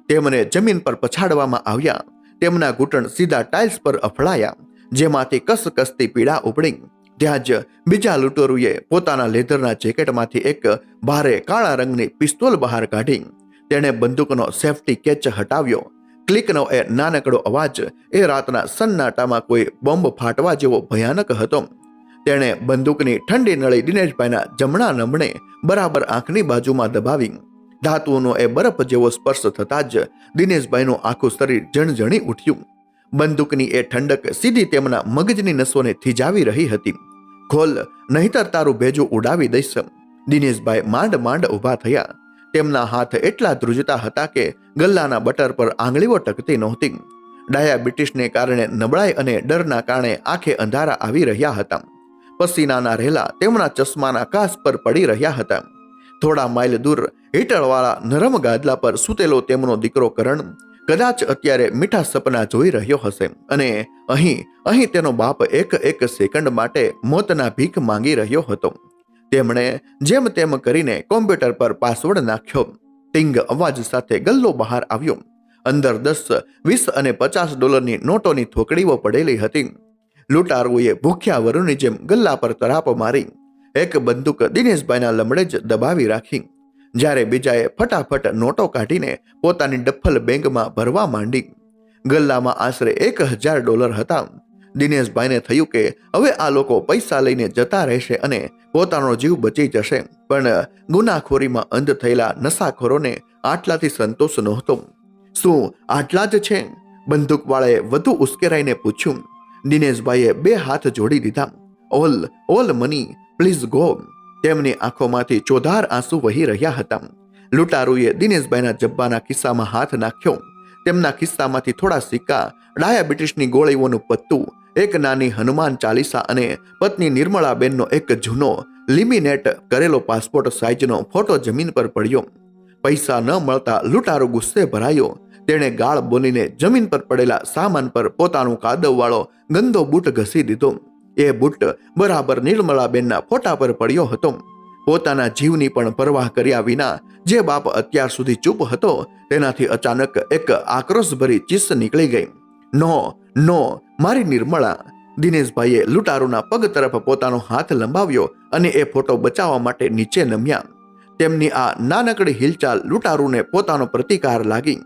તેમને જમીન પર પછાડવામાં આવ્યા. તેમના ઘૂંટણ સીધા ટાઇલ્સ પર અફળાયા, જેમાંથી કસકસતી પીડા ઉપડી. ત્યાં જ બીજા લૂંટોરુએ પોતાના લેધરના જેકેટમાંથી એક ભારે કાળા રંગની પિસ્તોલ બહાર કાઢી. તેણે બંદૂકનો સેફ્ટી કેચ હટાવ્યો. ક્લિકનો એ નાનકડો અવાજ એ રાતના સન્નાટામાં કોઈ બોમ્બ ફાટવા જેવો ભયાનક હતો. તેણે બંદૂકની ઠંડી નળી દિનેશભાઈના જમણા નમણે બરાબર આંખની બાજુમાં દબાવી. ધાતુનો એ બરફ જેવો સ્પર્શ થતા જ દિનેશભાઈનું આખું શરીર જણજણી ઉઠ્યું. બંદૂકની એ ઠંડક સીધી તેમના મગજની નસોને થીજાવી રહી હતી. ખોલ, નહીતર તારું ભેજું ઉડાવી દઈશ. દિનેશભાઈ માંડ માંડ ઊભા થયા. તેમના હાથ એટલા ધ્રુજતા હતા કે ગલ્લાના બટર પર આંગળીઓ ટકતી નહોતી. ડાયાબિટીસને કારણે નબળાઈ અને ડરના કારણે આંખે અંધારા આવી રહ્યા હતા. પસીનાના રહેલા તેમના ચશ્માના કાચ પર પડી રહ્યા હતા. થોડા માઇલ દૂર હીટરવાળા નરમ ગાદલા પર સૂતેલો તેમનો દીકરો કરણ કદાચ અત્યારે મીઠા સપના જોઈ રહ્યો હશે અને અહીં તેનો બાપ એક સેકન્ડ માટે મોતના ભીખ માંગી રહ્યો હતો. તેમણે જેમ તેમ કરીને કોમ્પ્યુટર પર પાસવર્ડ નાખ્યો. ટિંગ અવાજ સાથે ગલ્લો બહાર આવ્યો. અંદર 10, 20 અને $50ની નોટોની થોકડીઓ પડેલી હતી. લૂંટારુએ ભૂખ્યા વરુની જેમ ગલ્લા પર તરાપ મારી. એક બંદૂક દિનેશભાઈના લમડે જ દબાવી રાખી, જ્યારે બીજાએ ફટાફટ નોટો કાઢીને પોતાની ડફલ બેંકમાં ભરવા માંડી. ગલ્લામાં આશરે $1000 હતા. દિનેશભાઈને થયું કે હવે આ લોકો પૈસા લઈને જતા રહેશે અને પોતાનો જીવ બચી જશે, પણ ગુનાખોરીમાં અંધ થયેલા નશાખોરોને આટલાથી સંતોષ નહોતો. શું આટલા જ છે? બંદૂકવાળાએ વધુ ઉશ્કેરાઈને પૂછ્યું. દિનેશભાઈએ 2 હાથ જોડી દીધા. All money, please go. તેમની આંખોમાંથી ચોધાર આંસુ વહી રહ્યા હતા. લૂંટારુએ દિનેશભાઈના જબ્બાના ખિસ્સામાં હાથ નાખ્યો. તેમના ખિસ્સામાંથી થોડા સિક્કા, ડાયાબિટીસની ગોળીઓનું પત્તું, એક નાની હનુમાન ચાલીસા અને પત્ની નિર્મળાબેનનો એક જૂનો લેમિનેટ કરેલો પાસપોર્ટ સાઇઝનો ફોટો જમીન પર પડ્યો. પૈસા ન મળતા લૂંટારો ગુસ્સે ભરાયો. તેણે ગાળ બોલીને જમીન પર પડેલા સામાન પર પોતાનો કાદવવાળો ગંદો બૂટ ઘસી દીધો. એ બૂટ બરાબર નિર્મળાબેનના ફોટા પર પડ્યો હતો. પોતાના જીવની પણ પરવાહ કર્યા વિના જે બાપ અત્યાર સુધી ચૂપ હતો, તેનાથી અચાનક એક આક્રોશભરી ચીસ નીકળી ગઈ. નો, મારી નિર્મળા! દિનેશભાઈએ લૂંટારુના પગ તરફ પોતાનો હાથ લંબાવ્યો અને એ ફોટો બચાવવા માટે નીચે નમ્યા. તેમની આ નાનકડી હિલચાલ લૂંટારુને પોતાનો પ્રતિકાર લાગી.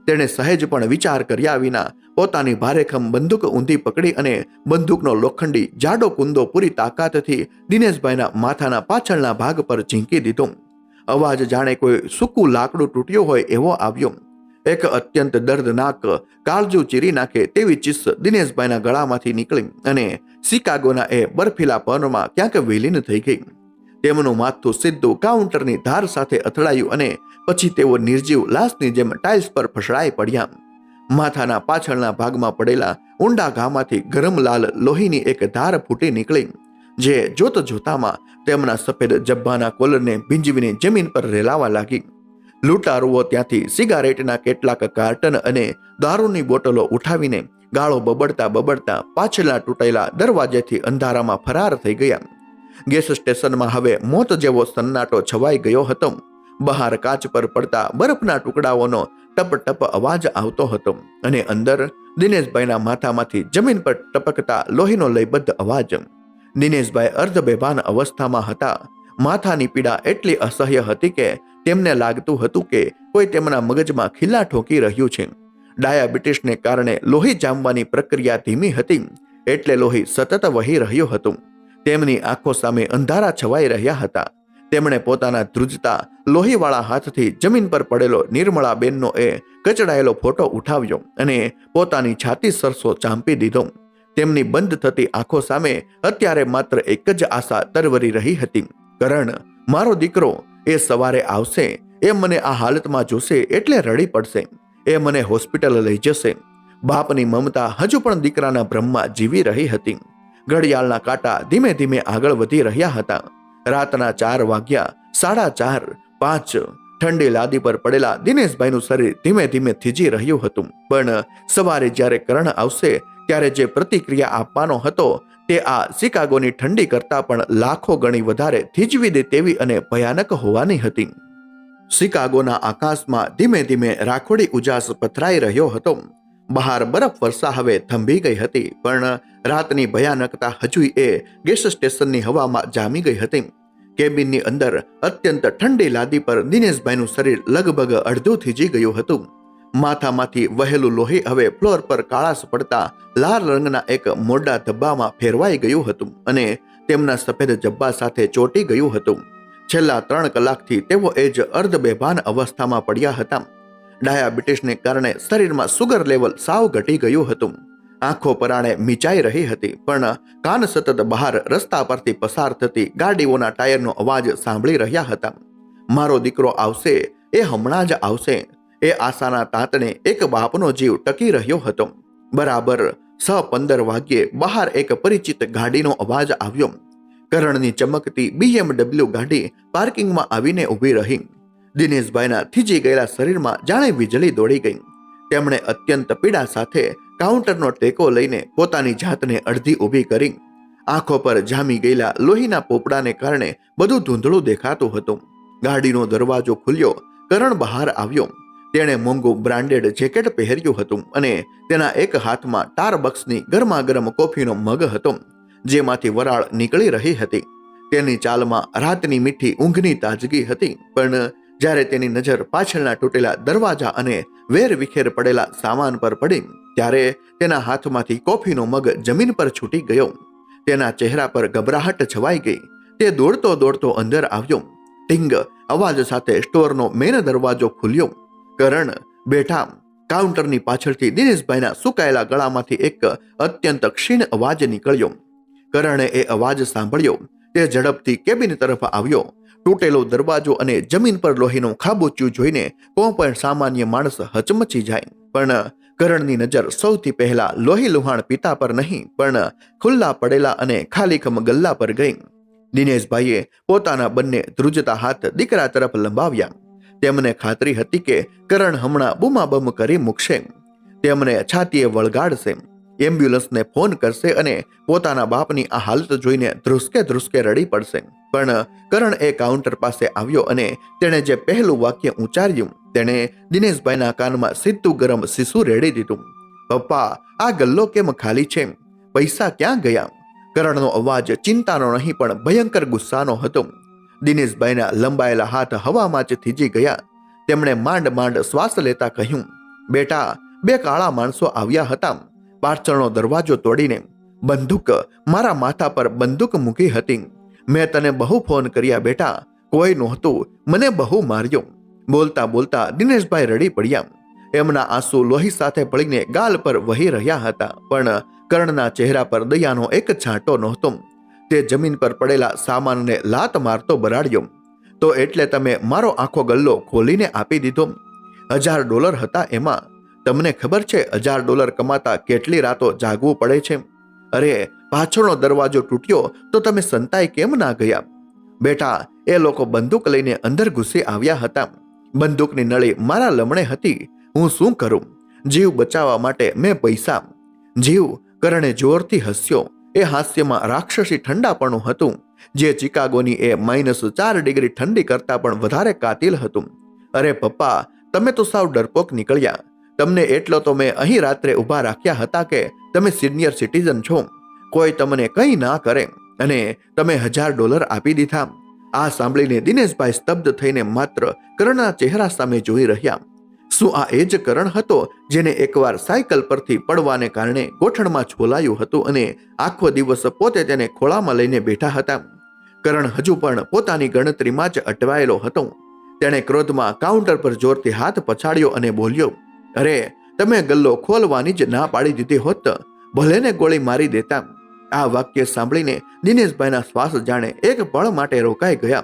તેણે સહેજ પણ વિચાર કર્યા વિના પોતાની ભારેખમ બંદૂક ઊંધી પકડી અને બંદૂકનો લોખંડી જાડો કુંદો પૂરી તાકાતથી દિનેશભાઈના માથાના પાછળના ભાગ પર ઝીંકી દીધો. અવાજ જાણે કોઈ સૂકું લાકડું તૂટ્યું હોય એવો આવ્યો. એક અત્યંત દર્દનાક, કાળજું ચીરી નાખે તેવી ચીસ દિનેશભાઈના ગળામાંથી નીકળી અને શિકાગોના એ બરફીલા પવનમાં ક્યાંક વિલીન થઈ ગઈ. તેમનું માથું સીધું કાઉન્ટરની ધાર સાથે અથડાયું અને પછી તેઓ નિર્જીવ લાશની જેમ ટાઇલ્સ પર ફસડાઈ પડ્યા. માથાના પાછળના ભાગમાં પડેલા ઊંડા ઘામાંથી ગરમ લાલ લોહીની એક ધાર ફૂટી નીકળી, જે જોતામાં તેમના સફેદ જબ્બાના કોલરને ભીંજવીને જમીન પર રેલાવા લાગી. લૂંટારુઓ ત્યાંથી સિગારેટના કેટલાક કાર્ટન અને દારૂની બોટલો ઉઠાવીને ગાળો બબડતા પાછળના તૂટેલા દરવાજેથી અંધારામાં ફરાર થઈ ગયા. ગેસ સ્ટેશનમાં હવે મોત જેવો સન્નાટો છવાઈ ગયો હતો. બહાર કાચ પર પડતા બરફના ટુકડાઓનો ટપ અવાજ આવતો હતો અને અંદર દિનેશભાઈના માથામાંથી જમીન પર ટપકતા લોહીનો લયબદ્ધ અવાજ. દિનેશભાઈ અર્ધબેભાન અવસ્થામાં હતા. માથાની પીડા એટલી અસહ્ય હતી કે તેમને લાગતું હતું કે કોઈ તેમના મગજમાં ખીલા ઠોકી રહ્યું છે. ડાયાબિટીસને કારણે લોહી જામવાની પ્રક્રિયા ધીમી હતી, એટલે લોહી સતત વહી રહ્યું હતું. તેમની આંખો સામે અંધારા છવાઈ રહ્યા હતા. તેમણે પોતાના ધ્રુજતા લોહીવાળા હાથથી જમીન પર પડેલો નિર્મળાબેનનો એ કચડાયેલો ફોટો ઉઠાવ્યો અને પોતાની છાતી સરસો ચાંપી દીધો. તેમની બંધ થતી આંખો સામે અત્યારે માત્ર એક જ આશા તરવરી રહી હતી. કરણ, મારો દીકરો, એ સવારે આવશે, એ મને આ હાલતમાં જોશે એટલે રડી પડશે, એ મને હોસ્પિટલ લઈ જશે. બાપની મમતા હજુ પણ દીકરાના ભ્રમમાં જીવી રહી હતી. ઘડિયાળના કાંટા ધીમે ધીમે આગળ વધી રહ્યા હતા. રાતના 4 વાગ્યા, 4:30, 5. ઠંડી લાદી પર પડેલા દિનેશભાઈનું શરીર ધીમે ધીમે થીજી રહ્યું હતું. પણ સવારે જ્યારે કરણ આવશે ત્યારે જે પ્રતિક્રિયા આપવાનો હતો તે આ શિકાગોની ઠંડી કરતા પણ લાખો ગણી વધારે થીજવી દે તેવી અને ભયાનક હોવાની હતી. શિકાગોના આકાશમાં ધીમે ધીમે રાખોડી ઉજાસ પથરાઈ રહ્યો હતો. બહાર બરફ વર્ષા હવે થંભી ગઈ હતી, પણ રાતની ભયાનકતા હજુય એ ગેસ સ્ટેશનની હવામાં જામી ગઈ હતી. કેબિનની અંદર અત્યંત ઠંડી લાદી પર દિનેશભાઈનું શરીર લગભગ અડધું થીજી ગયું હતું. માથામાંથી વહેલું લોહી હવે ફ્લોર પર કાળાશ પડતા લાલ રંગના એક મોટા ધબ્બામાં ફેરવાઈ ગયું હતું અને તેમના સફેદ જબ્બા સાથે ચોંટી ગયું હતું. છેલ્લા 3 કલાકથી તેઓ એ જ અર્ધબેભાન અવસ્થામાં પડ્યા હતા. ડાયાબિટીસને કારણે શરીરમાં સુગર લેવલ સાવ ઘટી ગયું હતું. આંખો પરાણે મીચાઈ રહી હતી, પણ કાન સતત બહાર રસ્તા પરથી પસાર થતી ગાડીઓના ટાયરનો અવાજ સાંભળી રહ્યા હતા. મારો દીકરો આવશે, એ હમણાં જ આવશે, એ આશાના તાતણે એક બાપનો જીવ ટકી રહ્યો હતો. બરાબર 6:15 વાગ્યે બહાર એક પરિચિત ગાડીનો અવાજ આવ્યો. કરણની ચમકતી BMW ગાડી પાર્કિંગમાં આવીને ઊભી રહી. દિનેશભાઈના થીજી ગયેલા શરીરમાં જાણે વીજળી દોડી ગઈ. તેમણે અત્યંત પીડા સાથે કાઉન્ટરનો ટેકો લઈને પોતાની જાતને અડધી ઊભી કરી. આંખો પર જામી ગયેલા લોહીના પોપડાને કારણે બધું ધૂંધળું દેખાતું હતું. ગાડીનો દરવાજો ખુલ્યો. કરણ બહાર આવ્યો. તેણે મોંઘું બ્રાન્ડેડ જેકેટ પહેર્યું હતું અને તેના એક હાથમાં સ્ટારબક્સની ગરમાગરમ કોફીનો મગ હતો, જેમાંથી વરાળ નીકળી રહી હતી. તેની ચાલમાં રાતની મીઠી ઊંઘની તાજગી હતી, પણ જ્યારે તેની નજર પાછળના તૂટેલા દરવાજા અને વેરવિખેર પડેલા સામાન પર પડી ત્યારે તેના હાથમાંથી કોફીનો મગ જમીન પર છૂટી ગયો. તેના ચહેરા પર ગભરાહટ છવાઈ ગઈ. તે દોડતો દોડતો અંદર આવ્યો. ટીંગ અવાજ સાથે સ્ટોરનો મેન દરવાજો ખુલ્યો. કરણ, બેઠા. કાઉન્ટરની પાછળથી દિનેશભાઈના સુકાયેલા ગળામાંથી એક અત્યંત ક્ષીણ અવાજ નીકળ્યો. કરણે એ અવાજ સાંભળ્યો. તે ઝડપથી કેબિન તરફ આવ્યો. તૂટેલો દરવાજો અને જમીન પર લોહીનું ખાબોચિયું જોઈને કોઈ પણ સામાન્ય માણસ હચમચી જાય, પણ કરણની નજર સૌથી પહેલા લોહી લુહાણ પિતા પર નહીં, પણ ખુલ્લા પડેલા અને ખાલીખમ ગલ્લા પર ગઈ. દિનેશભાઈએ પોતાના બંને ધ્રુજતા હાથ દીકરા તરફ લંબાવ્યા. તેમને ખાતરી હતી કે કરણ હમણાં બૂમાબૂમ કરી મૂકશે, તેમને છાતીએ વળગાડશે, એમ્બ્યુલન્સને ફોન કરશે અને પોતાના બાપની આ હાલત જોઈને ધ્રુસકે ધ્રુસકે રડી પડશે. પણ કરણ એ કાઉન્ટર પાસે આવ્યો અને તેણે જે પહેલું વાક્ય ઉચ્ચાર્યું તેણે દિનેશભાઈના કાનમાં સીધું ગરમ શીશુ રેડી દીધું. પપ્પા, આ ગલ્લો કેમ ખાલી છે? પૈસા ક્યાં ગયા? કરણનો અવાજ ચિંતાનો નહીં પણ ભયંકર ગુસ્સાનો હતો. દિનેશભાઈના લંબાયેલા હાથ હવામાં જ થીજી ગયા. તેમણે માંડ માંડ શ્વાસ લેતા કહ્યું, બેટા, 2 કાળા માણસો આવ્યા હતા પાછળનો દરવાજો તોડીને. બંદૂક, મારા માથા પર બંદૂક મૂકી હતી. મેં તને બહુ ફોન કર્યા બેટા, કોઈ નહોતું, મને બહુ માર્યો. બોલતા બોલતા દિનેશભાઈ રડી પડ્યા. એમના આંસુ લોહી સાથે ભળીને ગાલ પર વહી રહ્યા હતા, પણ કર્ણના ચહેરા પર દયાનો એક છાંટો નહોતો. તે જમીન પર પડેલા સામાનને લાત મારતો બરાડ્યો. તો એટલે તમે મારો આખો ગલ્લો ખોલીને આપી દીધો? $1000 હતા એમાં. તમને ખબર છે $1000 કમાતા કેટલી રાતો જાગવું પડે છે? અરે, પાછળનો દરવાજો તૂટ્યો તો તમે સંતાઈ કેમ ના ગયા? બેટા, એ લોકો બંદૂક લઈને અંદર ઘૂસી આવ્યા હતા. બંદૂકની નળી મારા લમણે હતી. હું શું કરું? જીવ બચાવવા માટે મેં પૈસા. જીવ? કરણે જોરથી હસ્યો. એ હાસ્યમાં રાક્ષસી ઠંડાપણું હતું, જે ચિકાગોની એ -4 ડિગ્રી ઠંડી કરતા પણ વધારે કાતિલ હતું. અરે પપ્પા, તમે તો સાવ ડરપોક નીકળ્યા. તમને એટલો તો મેં અહીં રાત્રે ઊભા રાખ્યા હતા કે તમે સિનિયર સિટીઝન છો, કોઈ તમને કંઈ ના કરે, અને તમે $1000 આપી દીધા. આ સાંભળીને દિનેશભાઈ સ્તબ્ધ થઈને માત્ર કરણના ચહેરા સામે જોઈ રહ્યા. શું આ એ જ કરણ હતો જેને એકવાર સાયકલ પરથી પડવાને કારણે ગોઠણમાં છોલાયું હતું અને આખો દિવસ પોતે તેને ખોળામાં લઈને બેઠા હતા? કરણ હજુ પણ પોતાની ગણતરીમાં જ અટવાયેલો હતો. તેણે ક્રોધમાં કાઉન્ટર પર જોરથી હાથ પછાડ્યો અને બોલ્યો, અરે, તમે ગલ્લો ખોલવાની જ ના પાડી દીધી હોત ભલે ને ગોળી મારી દેતા. આ વાક્ય સાંભળીને દિનેશભાઈના શ્વાસ જાણે એક પળ માટે રોકાઈ ગયા.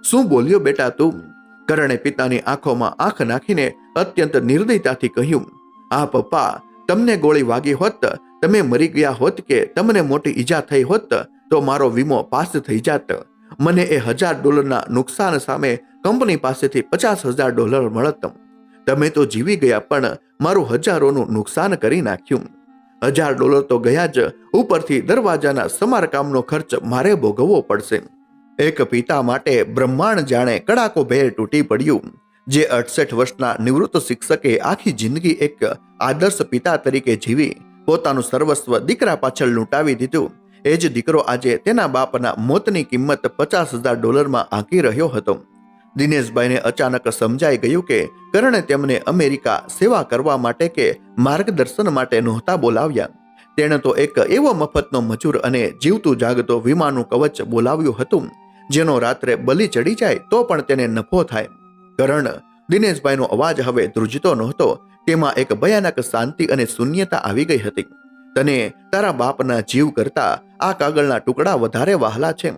શું બોલ્યો બેટા તું? કરણે પિતાની આંખોમાં આંખ નાખીને અત્યંત નિર્દયતાથી કહ્યું, આ પપ્પા, તમને ગોળી વાગી હોત, તમે મરી ગયા હોત કે તમને મોટી ઈજા થઈ હોત તો મારો વીમો પાસ થઈ જાત. મને એ $1000 નુકસાન સામે કંપની પાસેથી $50,000 મળત. તમે તો જીવી ગયા પણ મારું હજારોનું નુકસાન કરી નાખ્યું. $1000 તો ગયા જ, ઉપરથી દરવાજાના સમારકામનો ખર્ચ મારે ભોગવવો પડશે. એક પિતા માટે બ્રહ્માંડ જાણે કડાકો ભેર તૂટી પડ્યું. જે 68 વર્ષના નિવૃત્ત શિક્ષકે આખી જિંદગી એક આદર્શ પિતા તરીકે જીવી પોતાનું સર્વસ્વ દીકરા પાછળ લૂંટાવી દીધું, એ જ દીકરો આજે તેના બાપના મોતની કિંમત $50,000 આંકી રહ્યો હતો. દિનેશભાઈને અચાનક સમજાઈ ગયું કે કરણે તેમને અમેરિકા સેવા કરવા માટે કે માર્ગદર્શન માટે નહોતા બોલાવ્યા. તેણે તો એક એવો મફતનો મજૂર અને જીવતું જાગતો વીમાનું કવચ બોલાવ્યું હતું જેનો રાત્રે બલી ચડી જાય તો પણ તેને નફો થાય. કરણ, દિનેશભાઈનો અવાજ હવે ધ્રુજતો નહોતો. તેમાં એક ભયાનક શાંતિ અને શૂન્યતા આવી ગઈ હતી. તને તારા બાપના જીવ કરતા આ કાગળના ટુકડા વધારે વહાલા છે.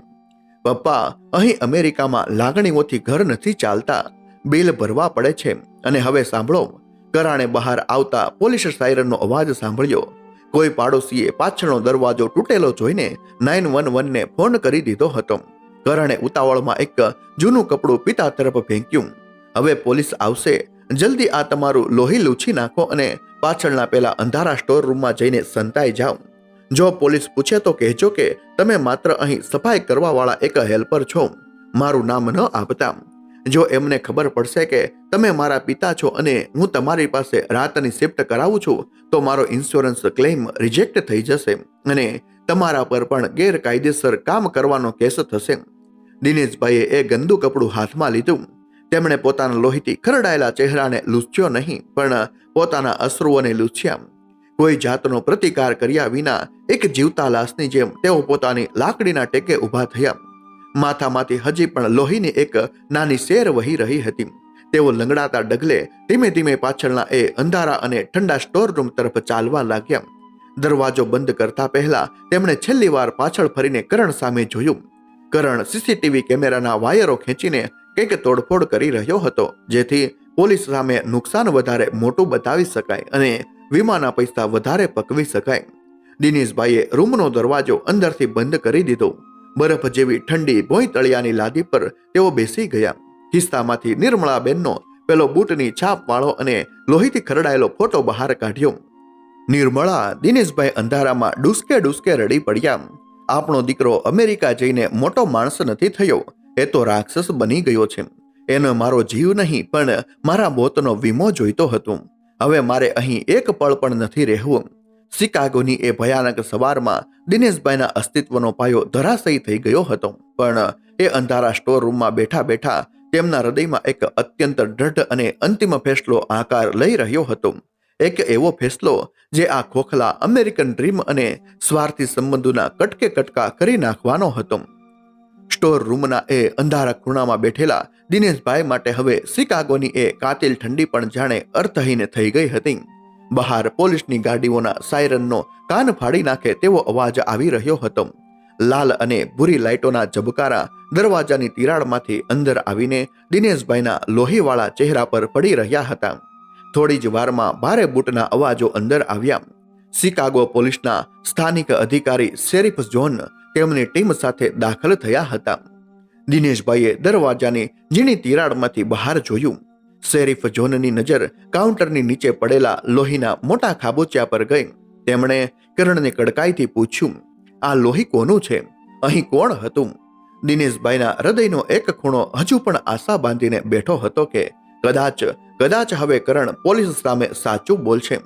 પપ્પા, અહીં અમેરિકામાં લાગણીઓથી ઘર નથી ચાલતા, બિલ ભરવા પડે છે. અને હવે સાંભળો. કરાણે બહાર આવતા પોલીસ સાયરનનો અવાજ સાંભળ્યો. કોઈ પાડોશીએ પાછળનો દરવાજો તૂટેલો જોઈને 911 ને ફોન કરી દીધો હતો. કરણે ઉતાવળમાં એક જૂનું કપડું પિતા તરફ ફેંક્યું. હવે પોલીસ આવશે, જલ્દી આ તમારું લોહી લૂછી નાખો અને પાછળના પેલા અંધારા સ્ટોર રૂમમાં જઈને સંતાઈ જાઓ. જો પોલીસ પૂછે તો કહેજો કે તમે માત્ર અહીં સફાઈ કરવા વાળા એક હેલ્પર છો, મારું નામ ન આપતા. જો એમને ખબર પડશે કે તમે મારા પિતા છો અને હું તમારી પાસે રાતની શિફ્ટ કરાવું છું તો મારો ઇન્સ્યોરન્સ ક્લેમ રિજેક્ટ થઈ જશે અને તમારા પર પણ ગેરકાયદેસર કામ કરવાનો કેસ થશે. દિનેશભાઈએ એ ગંદુ કપડું હાથમાં લીધું. તેમણે પોતાના લોહીથી ખરડાયેલા ચહેરાને લૂછ્યો નહીં પણ પોતાના અશ્રુઓને લૂછ્યા. કોઈ જાતનો પ્રતિકાર કર્યા વિના એક જીવતા લાશની જેમ તેઓ પોતાની લાકડીના ટેકે ઊભા થયા. માથામાંથી હજી પણ લોહીની એક નાની સેર વહી રહી હતી. તેઓ લંગડાતા ડગલે ધીમે ધીમે પાછળના એ અંધારા અને ઠંડા સ્ટોર રૂમ તરફ ચાલવા લાગ્યા. દરવાજો બંધ કરતા પહેલા તેમણે છેલ્લી વાર પાછળ ફરીને કરણ સામે જોયું. કરણ સીસીટીવી કેમેરાના વાયરો ખેંચીને કંઈક તોડફોડ કરી રહ્યો હતો જેથી પોલીસ સામે નુકસાન વધારે મોટું બતાવી શકાય અને વીમાના પૈસા વધારે પકવી શકાય. દિનેશભાઈએ રૂમનો દરવાજો અંદરથી બંધ કરી દીધો. બરફ જેવી ઠંડી ભોંયતળિયાની લાદી પર તેઓ બેસી ગયા. ખિસ્સામાંથી નિર્મળાબેનનો પેલો બૂટની છાપ વાળો અને લોહીથી ખરડાયેલો ફોટો બહાર કાઢ્યો. નિર્મળા, દિનેશભાઈ અંધારામાં ડૂસકે ડૂસકે રડી પડ્યા. આપણો દીકરો અમેરિકા જઈને મોટો માણસ નથી થયો, એ તો રાક્ષસ બની ગયો છે. એને મારો જીવ નહીં પણ મારા મોતનો વીમો જોઈતો હતો. હવે મારે અહીં એક પળ પણ નથી રહેવું. શિકાગોની એ ભયાનક સવારમાં દિનેશભાઈના અસ્તિત્વનો પાયો ધરાશયી થઈ ગયો હતો પણ એ અંધારા સ્ટોર રૂમમાં બેઠા બેઠા તેમના હૃદયમાં એક અત્યંત દૃઢ અને અંતિમ ફેસલો આકાર લઈ રહ્યો હતો. એક એવો ફેસલો જે આ ખોખલા અમેરિકન ડ્રીમ અને સ્વાર્થી સંબંધોના કટકે કટકા કરી નાખવાનો હતો. સ્ટોર રૂમના એ અંધારા ખૂણામાં બેઠેલા દિનેશભાઈ માટે હવે શિકાગોની એ કાતિલ ઠંડી પણ જાણે અર્થહીન થઈ ગઈ હતી. બહાર પોલીસની ગાડીઓના સાયરનનો કાન ફાડી નાખે તેવો અવાજ આવી રહ્યો હતો. લાલ અને ભૂરી લાઇટોના ઝબકારા દરવાજાની તિરાડમાંથી અંદર આવીને દિનેશભાઈના લોહીવાળા ચહેરા પર પડી રહ્યા હતા. થોડી જ વારમાં ભારે બૂટના અવાજો અંદર આવ્યા. શિકાગો પોલીસના સ્થાનિક અધિકારી શેરીફ જોન તેમની ટીમ સાથે દાખલ થયા હતા. દિનેશભાઈએ દરવાજાની ઝીણી તિરાડમાંથી બહાર જોયું. શેરીફ જોનની નજર કાઉન્ટરની નીચે પડેલા લોહીના મોટા ખાબોચિયા પર ગઈ. તેમણે કરણને કડકાઈથી પૂછ્યું, આ લોહી કોનું છે? અહીં કોણ હતું? દિનેશભાઈના હૃદયનો એક ખૂણો હજુ પણ આશા બાંધીને બેઠો હતો કે કદાચ હવે કરણ પોલીસ સામે સાચું બોલશે.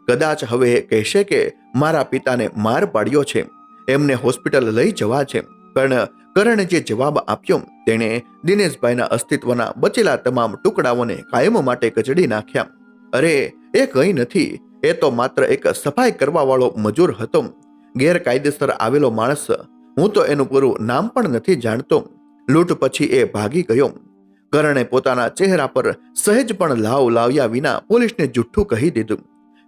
કદાચ હવે એ કહેશે કે મારા પિતાને માર પાડ્યો છે, એમને હોસ્પિટલ લઈ જવા છે. પણ કરણે જે જવાબ આપ્યો તેણે દિનેશભાઈના અસ્તિત્વના બચેલા તમામ ટુકડાઓને કાયમ માટે કચડી નાખ્યા. અરે એ કંઈ નથી, એ તો માત્ર એક સફાઈ કરવા વાળો મજૂર હતો, ગેરકાયદેસર આવેલો માણસ. હું તો એનું પૂરું નામ પણ નથી જાણતો. લૂંટ પછી એ ભાગી ગયો. કરણે પોતાના ચહેરા પર સહેજ પણ લાવ લાવ્યા વિના પોલીસને જુઠ્ઠું કહી દીધું.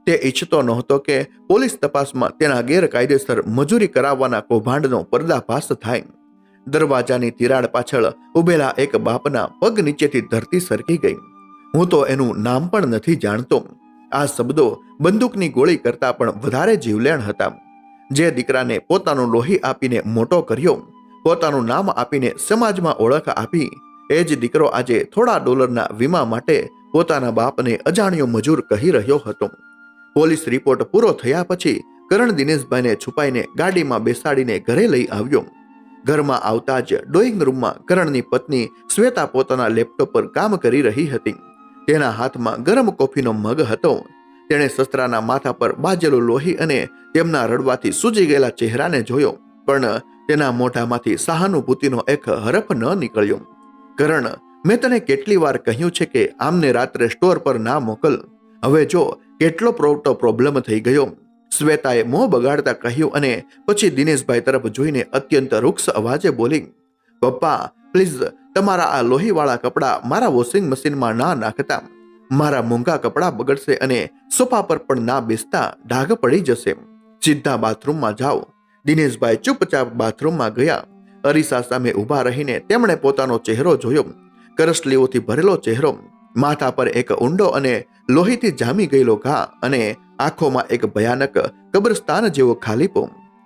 તે ઈચ્છતો નહોતો કે પોલીસ તપાસમાં તેના ગેરકાયદેસર મજૂરી કરાવવાના કૌભાંડનો પર્દાફાશ થાય. દરવાજાની તિરાડ પાછળ ઉભેલા એક બાપના પગ નીચેથી ધરતી સરકી ગઈ. હું તો એનું નામ પણ નથી જાણતો. આ શબ્દો બંદૂકની ગોળી કરતા પણ વધારે જીવલેણ હતા. જે દીકરાને પોતાનું લોહી આપીને મોટો કર્યો, પોતાનું નામ આપીને સમાજમાં ઓળખ આપી, એ જ દીકરો આજે થોડા ડોલરના વીમા માટે પોતાના બાપને અજાણ્યો મજૂર કહી રહ્યો હતો. પોલીસ રિપોર્ટ પૂરો થયા પછી કરણ દિનેશભાઈને છુપાઈને ગાડીમાં બેસાડીને ઘરે લઈ આવ્યો. ઘરમાં આવતા જ ડ્રોઈંગ રૂમમાં કરણની પત્ની શ્વેતા પોતાના લેપટોપ પર કામ કરી રહી હતી. તેના હાથમાં ગરમ કોફીનો મગ હતો. તેણે સસરાના માથા પર બાજેલું લોહી અને તેમના રડવાથી સૂજી ગયેલા ચહેરાને જોયો, પણ તેના મોઢામાંથી સહાનુભૂતિનો એક હરફ ન નીકળ્યો. કરણ, મેં તને કેટલી વાર કહ્યું છે કે આમને રાત્રે સ્ટોર પર ના મોકલ. હવે જો કેટલો મોટો પ્રોબ્લેમ થઈ ગયો, શ્વેતાએ મોં બગાડતા કહ્યું અને પછી દિનેશભાઈ તરફ જોઈને અત્યંત રૂક્ષ અવાજે બોલી, પપ્પા પ્લીઝ, તમારા આ લોહીવાળા કપડાં મારા વોશિંગ મશીનમાં ના નાખતા. મારા મોંઘા કપડાં બગડશે અને સોફા પર પણ ના બેસતા, ડાઘ પડી જશે. સીધા બાથરૂમમાં જાઓ. દિનેશભાઈ ચૂપચાપ બાથરૂમમાં ગયા. અરીસા સામે ઊભા રહીને તેમણે પોતાનો ચહેરો જોયો. કરસલીઓથી ભરેલો ચહેરો, માથા પર એક ઊંડો અને લોહીથી જામી ગયેલો ઘા અને આંખોમાં એક ભયાનક કબ્રસ્તાન જેવો ખાલીપો.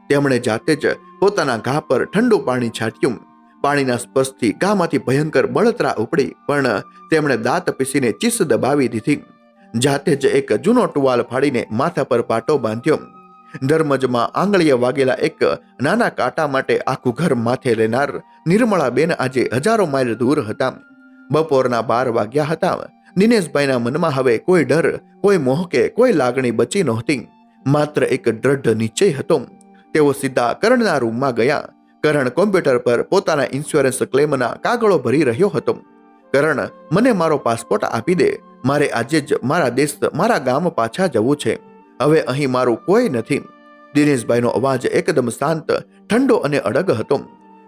તેમણે જાતે જ પોતાના ઘા પર ઠંડુ પાણી છાંટ્યું. પાણીના સ્પર્શથી ઘામાંથી ભયંકર બળતરા ઉપડી, પણ તેમણે દાંત પીસીને ચીસ દબાવી દીધી. જાતે જ એક જૂનો ટુવાલ ફાડીને માથા પર પાટો બાંધ્યો. ધર્મજમાં આંગળીએ વાગેલા એક નાના કાંટા માટે આખું ઘર માથે લેનાર નિર્મળાબેન આજે હજારો માઇલ દૂર હતા. બપોરના 12 વાગ્યા હતા. દિનેશભાઈના મનમાં હવે કોઈ ડર, કોઈ મોહ કે કોઈ લાગણી બચી નહોતી. માત્ર એક દ્રઢ નિશ્ચય હતો. તેઓ સીધા કરણના રૂમમાં ગયા. કરણ કોમ્પ્યુટર પર પોતાના ઇન્સ્યોરન્સ ક્લેમના કાગળો ભરી રહ્યો હતો. કરણ, મને મારો પાસપોર્ટ આપી દે. મારે આજે જ મારા દેશ, મારા ગામ પાછા જવું છે. હવે અહીં મારું કોઈ નથી. દિનેશભાઈનો અવાજ એકદમ શાંત, ઠંડો અને અડગ હતો.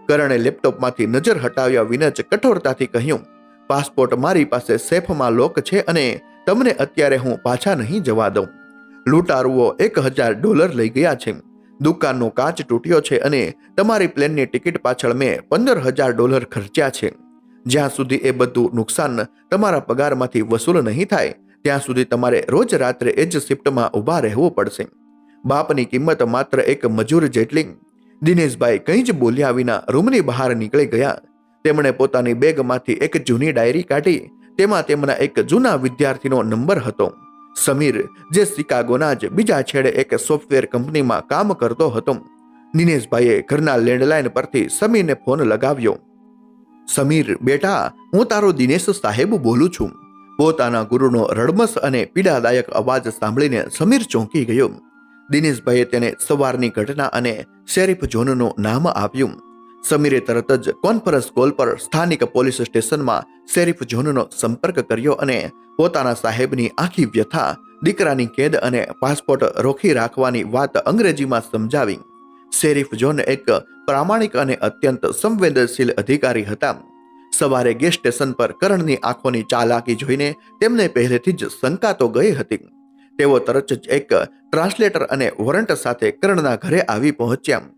કરણે લેપટોપમાંથી નજર હટાવ્યા વિના જ કઠોરતાથી કહ્યું, પાસપોર્ટ મારી પાસે સેફમાં લોક છે અને તમને અત્યારે હું પાછા નહીં જવા દઉં. લૂંટારુઓ $1000 લઈ ગયા છે. દુકાનનો કાચ તૂટ્યો છે અને તમારી પ્લેનની ટિકિટ પાછળ મેં $15000 ખર્ચ્યા છે. જ્યાં સુધી એ બધું નુકસાન તમારા પગારમાંથી વસૂલ નહીં થાય ત્યાં સુધી તમારે રોજ રાત્રે એ જ શિફ્ટમાં ઊભા રહેવું પડશે. બાપની કિંમત માત્ર એક મજૂર જેટલી. દિનેશભાઈ કંઈ જ બોલ્યા વિના રૂમની બહાર નીકળી ગયા. તેમણે પોતાની બેગમાંથી એક જૂની ડાયરી કાઢી. તેમાં તેમના એક જૂના વિદ્યાર્થીનો નંબર હતો. સમીર, જે શિકાગોના જ બીજા છેડે એક સોફ્ટવેર કંપનીમાં કામ કરતો હતો. દિનેશભાઈએ ઘરના લેન્ડલાઇન પરથી સમીરને ફોન લગાવ્યો. સમીર બેટા, હું તારો દિનેશ સાહેબ બોલું છું. પોતાના ગુરુનો રડમસ અને પીડાદાયક અવાજ સાંભળીને સમીર ચોંકી ગયો. દિનેશભાઈએ તેને સવારની ઘટના અને શેરીફ જોનનું નામ આપ્યું. સમીરે તરત જ કોન્ફરન્સ કોલ પર સ્થાનિક પોલીસ સ્ટેશનમાં શેરીફ જોનનો સંપર્ક કર્યો અને પોતાના સાહેબની આખી વ્યથા, દીકરાની કેદ અને પાસપોર્ટ રોકી રાખવાની વાત અંગ્રેજીમાં સમજાવી. શેરીફ જોન એક પ્રામાણિક અને અત્યંત સંવેદનશીલ અધિકારી હતા. સવારે ગેસ સ્ટેશન પર કરણની આંખોની ચાલાકી જોઈને તેમને પહેલેથી જ શંકા તો ગઈ હતી. તેઓ તરત જ એક ટ્રાન્સલેટર અને વોરંટ સાથે કરણના ઘરે આવી પહોંચ્યા.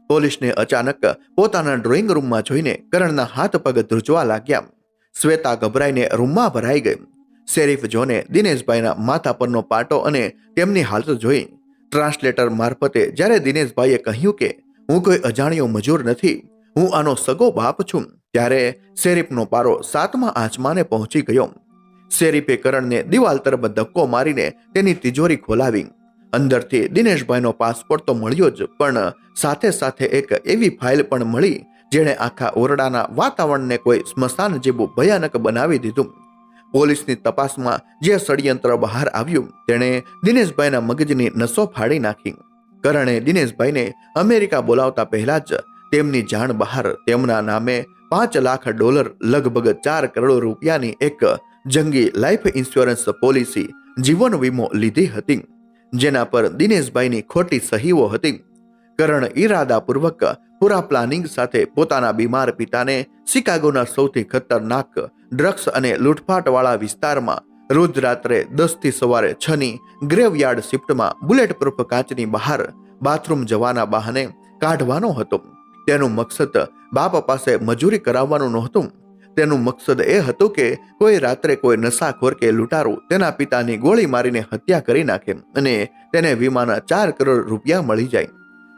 પોલીસને અચાનક પોતાના ડ્રોઈંગ રૂમમાં જોઈને કરણના હાથ પગ ધ્રુજવા લાગ્યા. શ્વેતા ગભરાઈને રૂમમાં ભરાઈ ગઈ. શેરીફ જોને દિનેશભાઈના માથા પરનો પાટો અને તેમની હાલત જોઈ. ટ્રાન્સલેટર મારફતે જ્યારે દિનેશભાઈએ કહ્યું કે હું કોઈ અજાણ્યો મજૂર નથી, હું આનો સગો બાપ છું, ત્યારે શેરીફનો પારો 7મા આસમાને પહોંચી ગયો. શેરીફે કરણને દિવાલ તરફ ધક્કો મારીને તેની તિજોરી ખોલાવી. અંદરથી દિનેશભાઈનો પાસપોર્ટ તો મળ્યો જ, પણ સાથે સાથે એક એવી ફાઇલ પણ મળી જેણે આખા ઓરડાના વાતાવરણને કોઈ સ્મશાન જેવું ભયાનક બનાવી દીધું. પોલીસની તપાસમાં જે ષડયંત્ર બહાર આવ્યું તેણે દિનેશભાઈના મગજની નસો ફાડી નાખી. કરણે દિનેશભાઈને અમેરિકા બોલાવતા પહેલા જ તેમની જાણ બહાર તેમના નામે $5 લાખ લગભગ 4 કરોડ રૂપિયાની એક જંગી લાઈફ ઇન્સ્યોરન્સ પોલિસી જીવન વીમો લીધી હતી, જેના પર દિનેશભાઈની ખોટી સહીઓ હતી. કરણ ઈરાદાપૂર્વક પૂરા પ્લાનિંગ સાથે પોતાના બીમાર પિતાને શિકાગોના સૌથી ખતરનાક ડ્રગ્સ અને લૂંટફાટવાળા વિસ્તારમાં રોજ રાત્રે 10 થી સવારે 6 ની ગ્રેવયાર્ડ શિફ્ટમાં બુલેટ પ્રૂફ કાચની બહાર બાથરૂમ જવાના બહાને કાઢવાનો હતો. તેનું મકસદ બાપ પાસે મજૂરી કરાવવાનું નહોતું. તેનું મકસદ એ હતું કે કોઈ રાત્રે કોઈ નશાખોર કે લૂંટારું તેના પિતાની ગોળી મારીને હત્યા કરી નાખે અને તેને વીમાના 4 કરોડ રૂપિયા મળી જાય.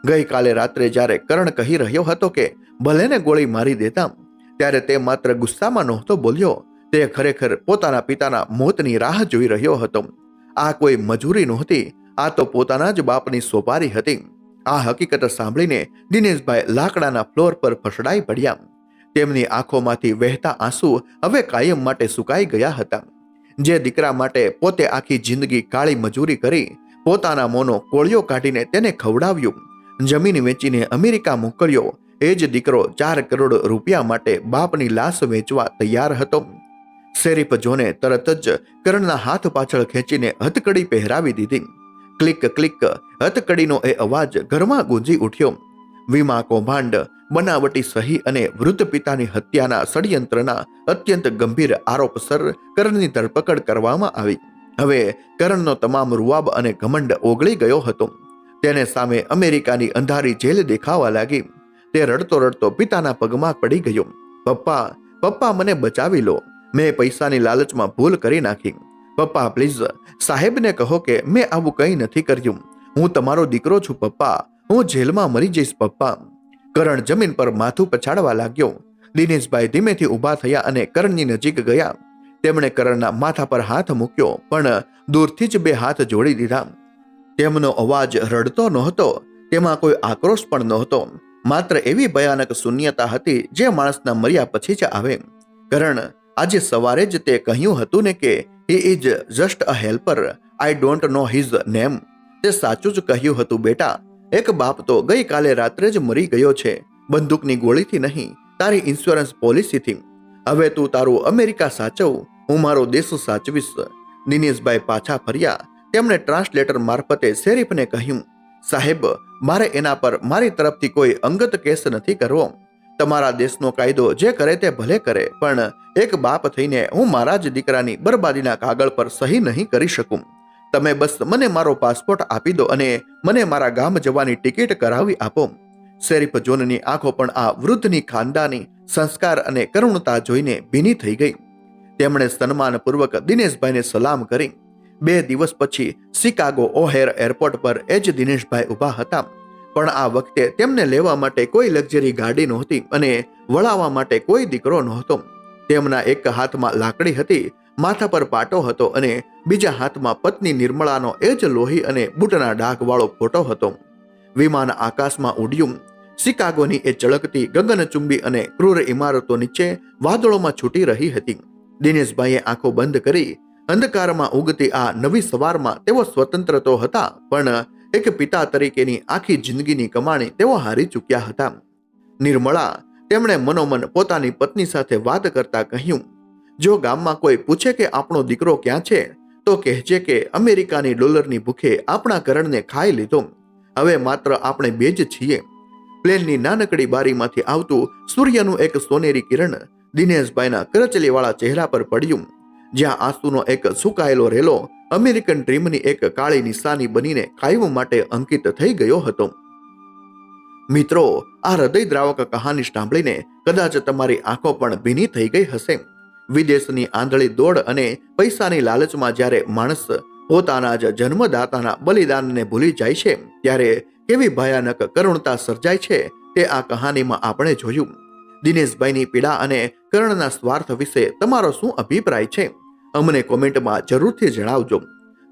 ગઈકાલે રાત્રે જ્યારે કરણ કહી રહ્યો હતો કે ભલેને ગોળી મારી દેતા, ત્યારે તે માત્ર ગુસ્સામાં નહોતો બોલ્યો, તે ખરેખર પોતાના પિતાના મોતની રાહ જોઈ રહ્યો હતો. આ કોઈ મજૂરી નહોતી, આ તો પોતાના જ બાપની સોપારી હતી. આ હકીકત સાંભળીને દિનેશભાઈ લાકડાના ફ્લોર પર ફસડાઈ પડ્યા. તેમની આંખોમાંથી વહેતા આંસુ હવે કાયમ માટે સુકાઈ ગયા હતા. જે દીકરા માટે પોતે આખી જિંદગી કાળી મજૂરી કરી, પોતાના મોંનો કોળિયો કાઢીને તેને ખવડાવ્યું, જમીન વેચીને અમેરિકા મોકલ્યો, એ જ દીકરો 4 કરોડ રૂપિયા માટે બાપની લાશ વેચવા તૈયાર હતો. શેરીફ જોને તરત જ કરણના હાથ પાછળ ખેંચીને હથકડી પહેરાવી દીધી. ક્લિક ક્લિક હથકડીનો એ અવાજ ઘરમાં ગુંજી ઉઠ્યો. વીમા કૌભાંડ, બનાવટી સહી અને વૃદ્ધ પિતાની હત્યાના ષડયંત્રના અત્યંત ગંભીર આરોપસર કરણની ધરપકડ કરવામાં આવી. હવે કરણનો તમામ રૂઆબ અને ઘમંડ ઓગળી ગયો હતો. તેને સામે અમેરિકાની અંધારી જેલ દેખાવા લાગી. તે રડતો રડતો પિતાના પગમાં પડી ગયો. પપ્પા, પપ્પા, મને બચાવી લો. મેં પૈસાની લાલચમાં ભૂલ કરી નાખી. પપ્પા, પ્લીઝ સાહેબને કહો કે મેં આવું કંઈ નથી કર્યું. હું તમારો દીકરો છું પપ્પા. હું જેલમાં મરી જઈશ પપ્પા. કરણ જમીન પર માથું પછાડવા લાગ્યો. દિનેશભાઈ ધીમેથી ઊભા થયા અને કરણની નજીક ગયા. તેમણે કરણના માથા પર હાથ મૂક્યો, પણ દૂરથી જ 2 હાથ જોડી દીધા. તેમનો અવાજ રડતો નહોતો, તેમાં કોઈ આક્રોશ પણ નહોતો, માત્ર એવી ભયાનક શૂન્યતા હતી જે માણસના મર્યા પછી જ આવે. કરણ, આજે સવારે જ તે કહ્યું હતું ને કે he is just a helper, I don't know his name. તે સાચું જ કહ્યું હતું બેટા. એક બાપ તો ગઈકાલે રાત્રે જ મરી ગયો છે, બંદૂકની ગોળીથી નહીં, તારી ઇન્સ્યોરન્સ પોલિસીથી. હવે તું તારું અમેરિકા સાચવ, હું મારો દેશ સાચવીશ. દિનેશભાઈ પાછા ફર્યા. તેમણે ટ્રાન્સલેટર મારફતે શેરીફને કહ્યું, સાહેબ, મારે એના પર મારી તરફથી કોઈ અંગત કેસ નથી કરવો. તમારા દેશનો કાયદો જે કરે તે ભલે કરે, પણ એક બાપ થઈને હું મારા જ દીકરાની બરબાદીના કાગળ પર સહી નહીં કરી શકું. તમે બસ મને મારો પાસપોર્ટ આપી દો અને મને મારા ગામ જવાની ટિકિટ કરાવી આપો. શેરીફ જોનની આંખો પણ આ વૃદ્ધની ખાનદાની સંસ્કાર અને કરુણતા જોઈને ભીની થઈ ગઈ. તેમણે સન્માનપૂર્વક દિનેશભાઈને સલામ કરી. 2 દિવસ પછી શિકાગો ઓહેર એરપોર્ટ પર એ જ દિનેશભાઈ ઊભા હતા. પણ આ વખતે તેમને લેવા માટે કોઈ લક્ઝરી ગાડી નહોતી અને વળાવવા માટે કોઈ દીકરો નહોતો. તેમના એક હાથમાં લાકડી હતી, માથા પર પાટો હતો અને બીજા હાથમાં પત્ની નિર્મળાનો એ જ લોહી અને બૂટના ડાઘવાળો ફોટો હતો. વિમાન આકાશમાં ઉડ્યું. શિકાગોની એ ચળકતી ગગનચુંબી અને ક્રૂર ઇમારતો નીચે વાદળોમાં છૂટી રહી હતી. દિનેશભાઈએ આંખો બંધ કરી. અંધકારમાં ઉગતી આ નવી સવારમાં તેઓ સ્વતંત્ર તો હતા, પણ એક પિતા તરીકેની આખી જિંદગીની કમાણી તેઓ હારી ચૂક્યા હતા. નિર્મળા, તેમણે મનોમન પોતાની પત્ની સાથે વાત કરતા કહ્યું, જો ગામમાં કોઈ પૂછે કે આપણો દીકરો ક્યાં છે, તો કહેજે કે અમેરિકાની ડોલરની ભૂખે આપણા કરણને ખાઈ લીધો. હવે માત્ર આપણે 2 જ છીએ. પ્લેનની નાનકડી બારીમાંથી આવતું સૂર્યનું એક સોનેરી કિરણ દિનેશભાઈના કરચલીવાળા ચહેરા પર પડ્યું, જ્યાં આંસુનો એક સુકાયેલો રેલો અમેરિકન ડ્રીમની એક કાળી નિશાની બનીને કાયમ માટે અંકિત થઈ ગયો હતો. મિત્રો, આ હૃદયદ્રાવક કહાની સાંભળીને કદાચ તમારી આંખો પણ ભીની થઈ ગઈ હશે. વિદેશની આંધળી દોડ અને પૈસાની લાલચમાં જ્યારે માણસ પોતાના જ જન્મદાતાના બલિદાનને ભૂલી જાય છે, ત્યારે કેવી ભયાનક કરુણતા સર્જાય છે તે આ કહાનીમાં આપણે જોયું. દિનેશભાઈની પીડા અને કરણના સ્વાર્થ વિશે તમારો શું અભિપ્રાય છે? અમને કોમેન્ટમાં જરૂરથી જણાવજો.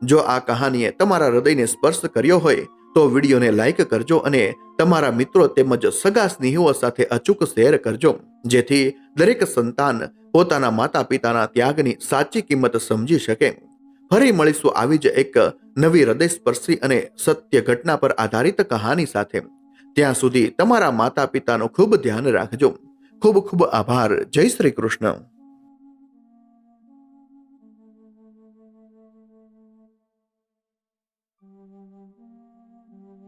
જો આ કહાનીએ તમારા હૃદયને સ્પર્શ કર્યો હોય તો વિડીયોને લાઈક કરજો અને તમારા મિત્રો તેમજ સગા સ્નેહીઓ સાથે અચૂક શેર કરજો, જેથી દરેક સંતાન પોતાના માતા પિતાના ત્યાગની સાચી કિંમત સમજી શકે. ફરી મળીશું આવી જ એક નવી હૃદયસ્પર્શી અને સત્ય ઘટના પર આધારિત કહાની સાથે. ત્યાં સુધી તમારા માતા પિતાનું ખૂબ ધ્યાન રાખજો. ખૂબ ખૂબ આભાર. જય શ્રી કૃષ્ણ.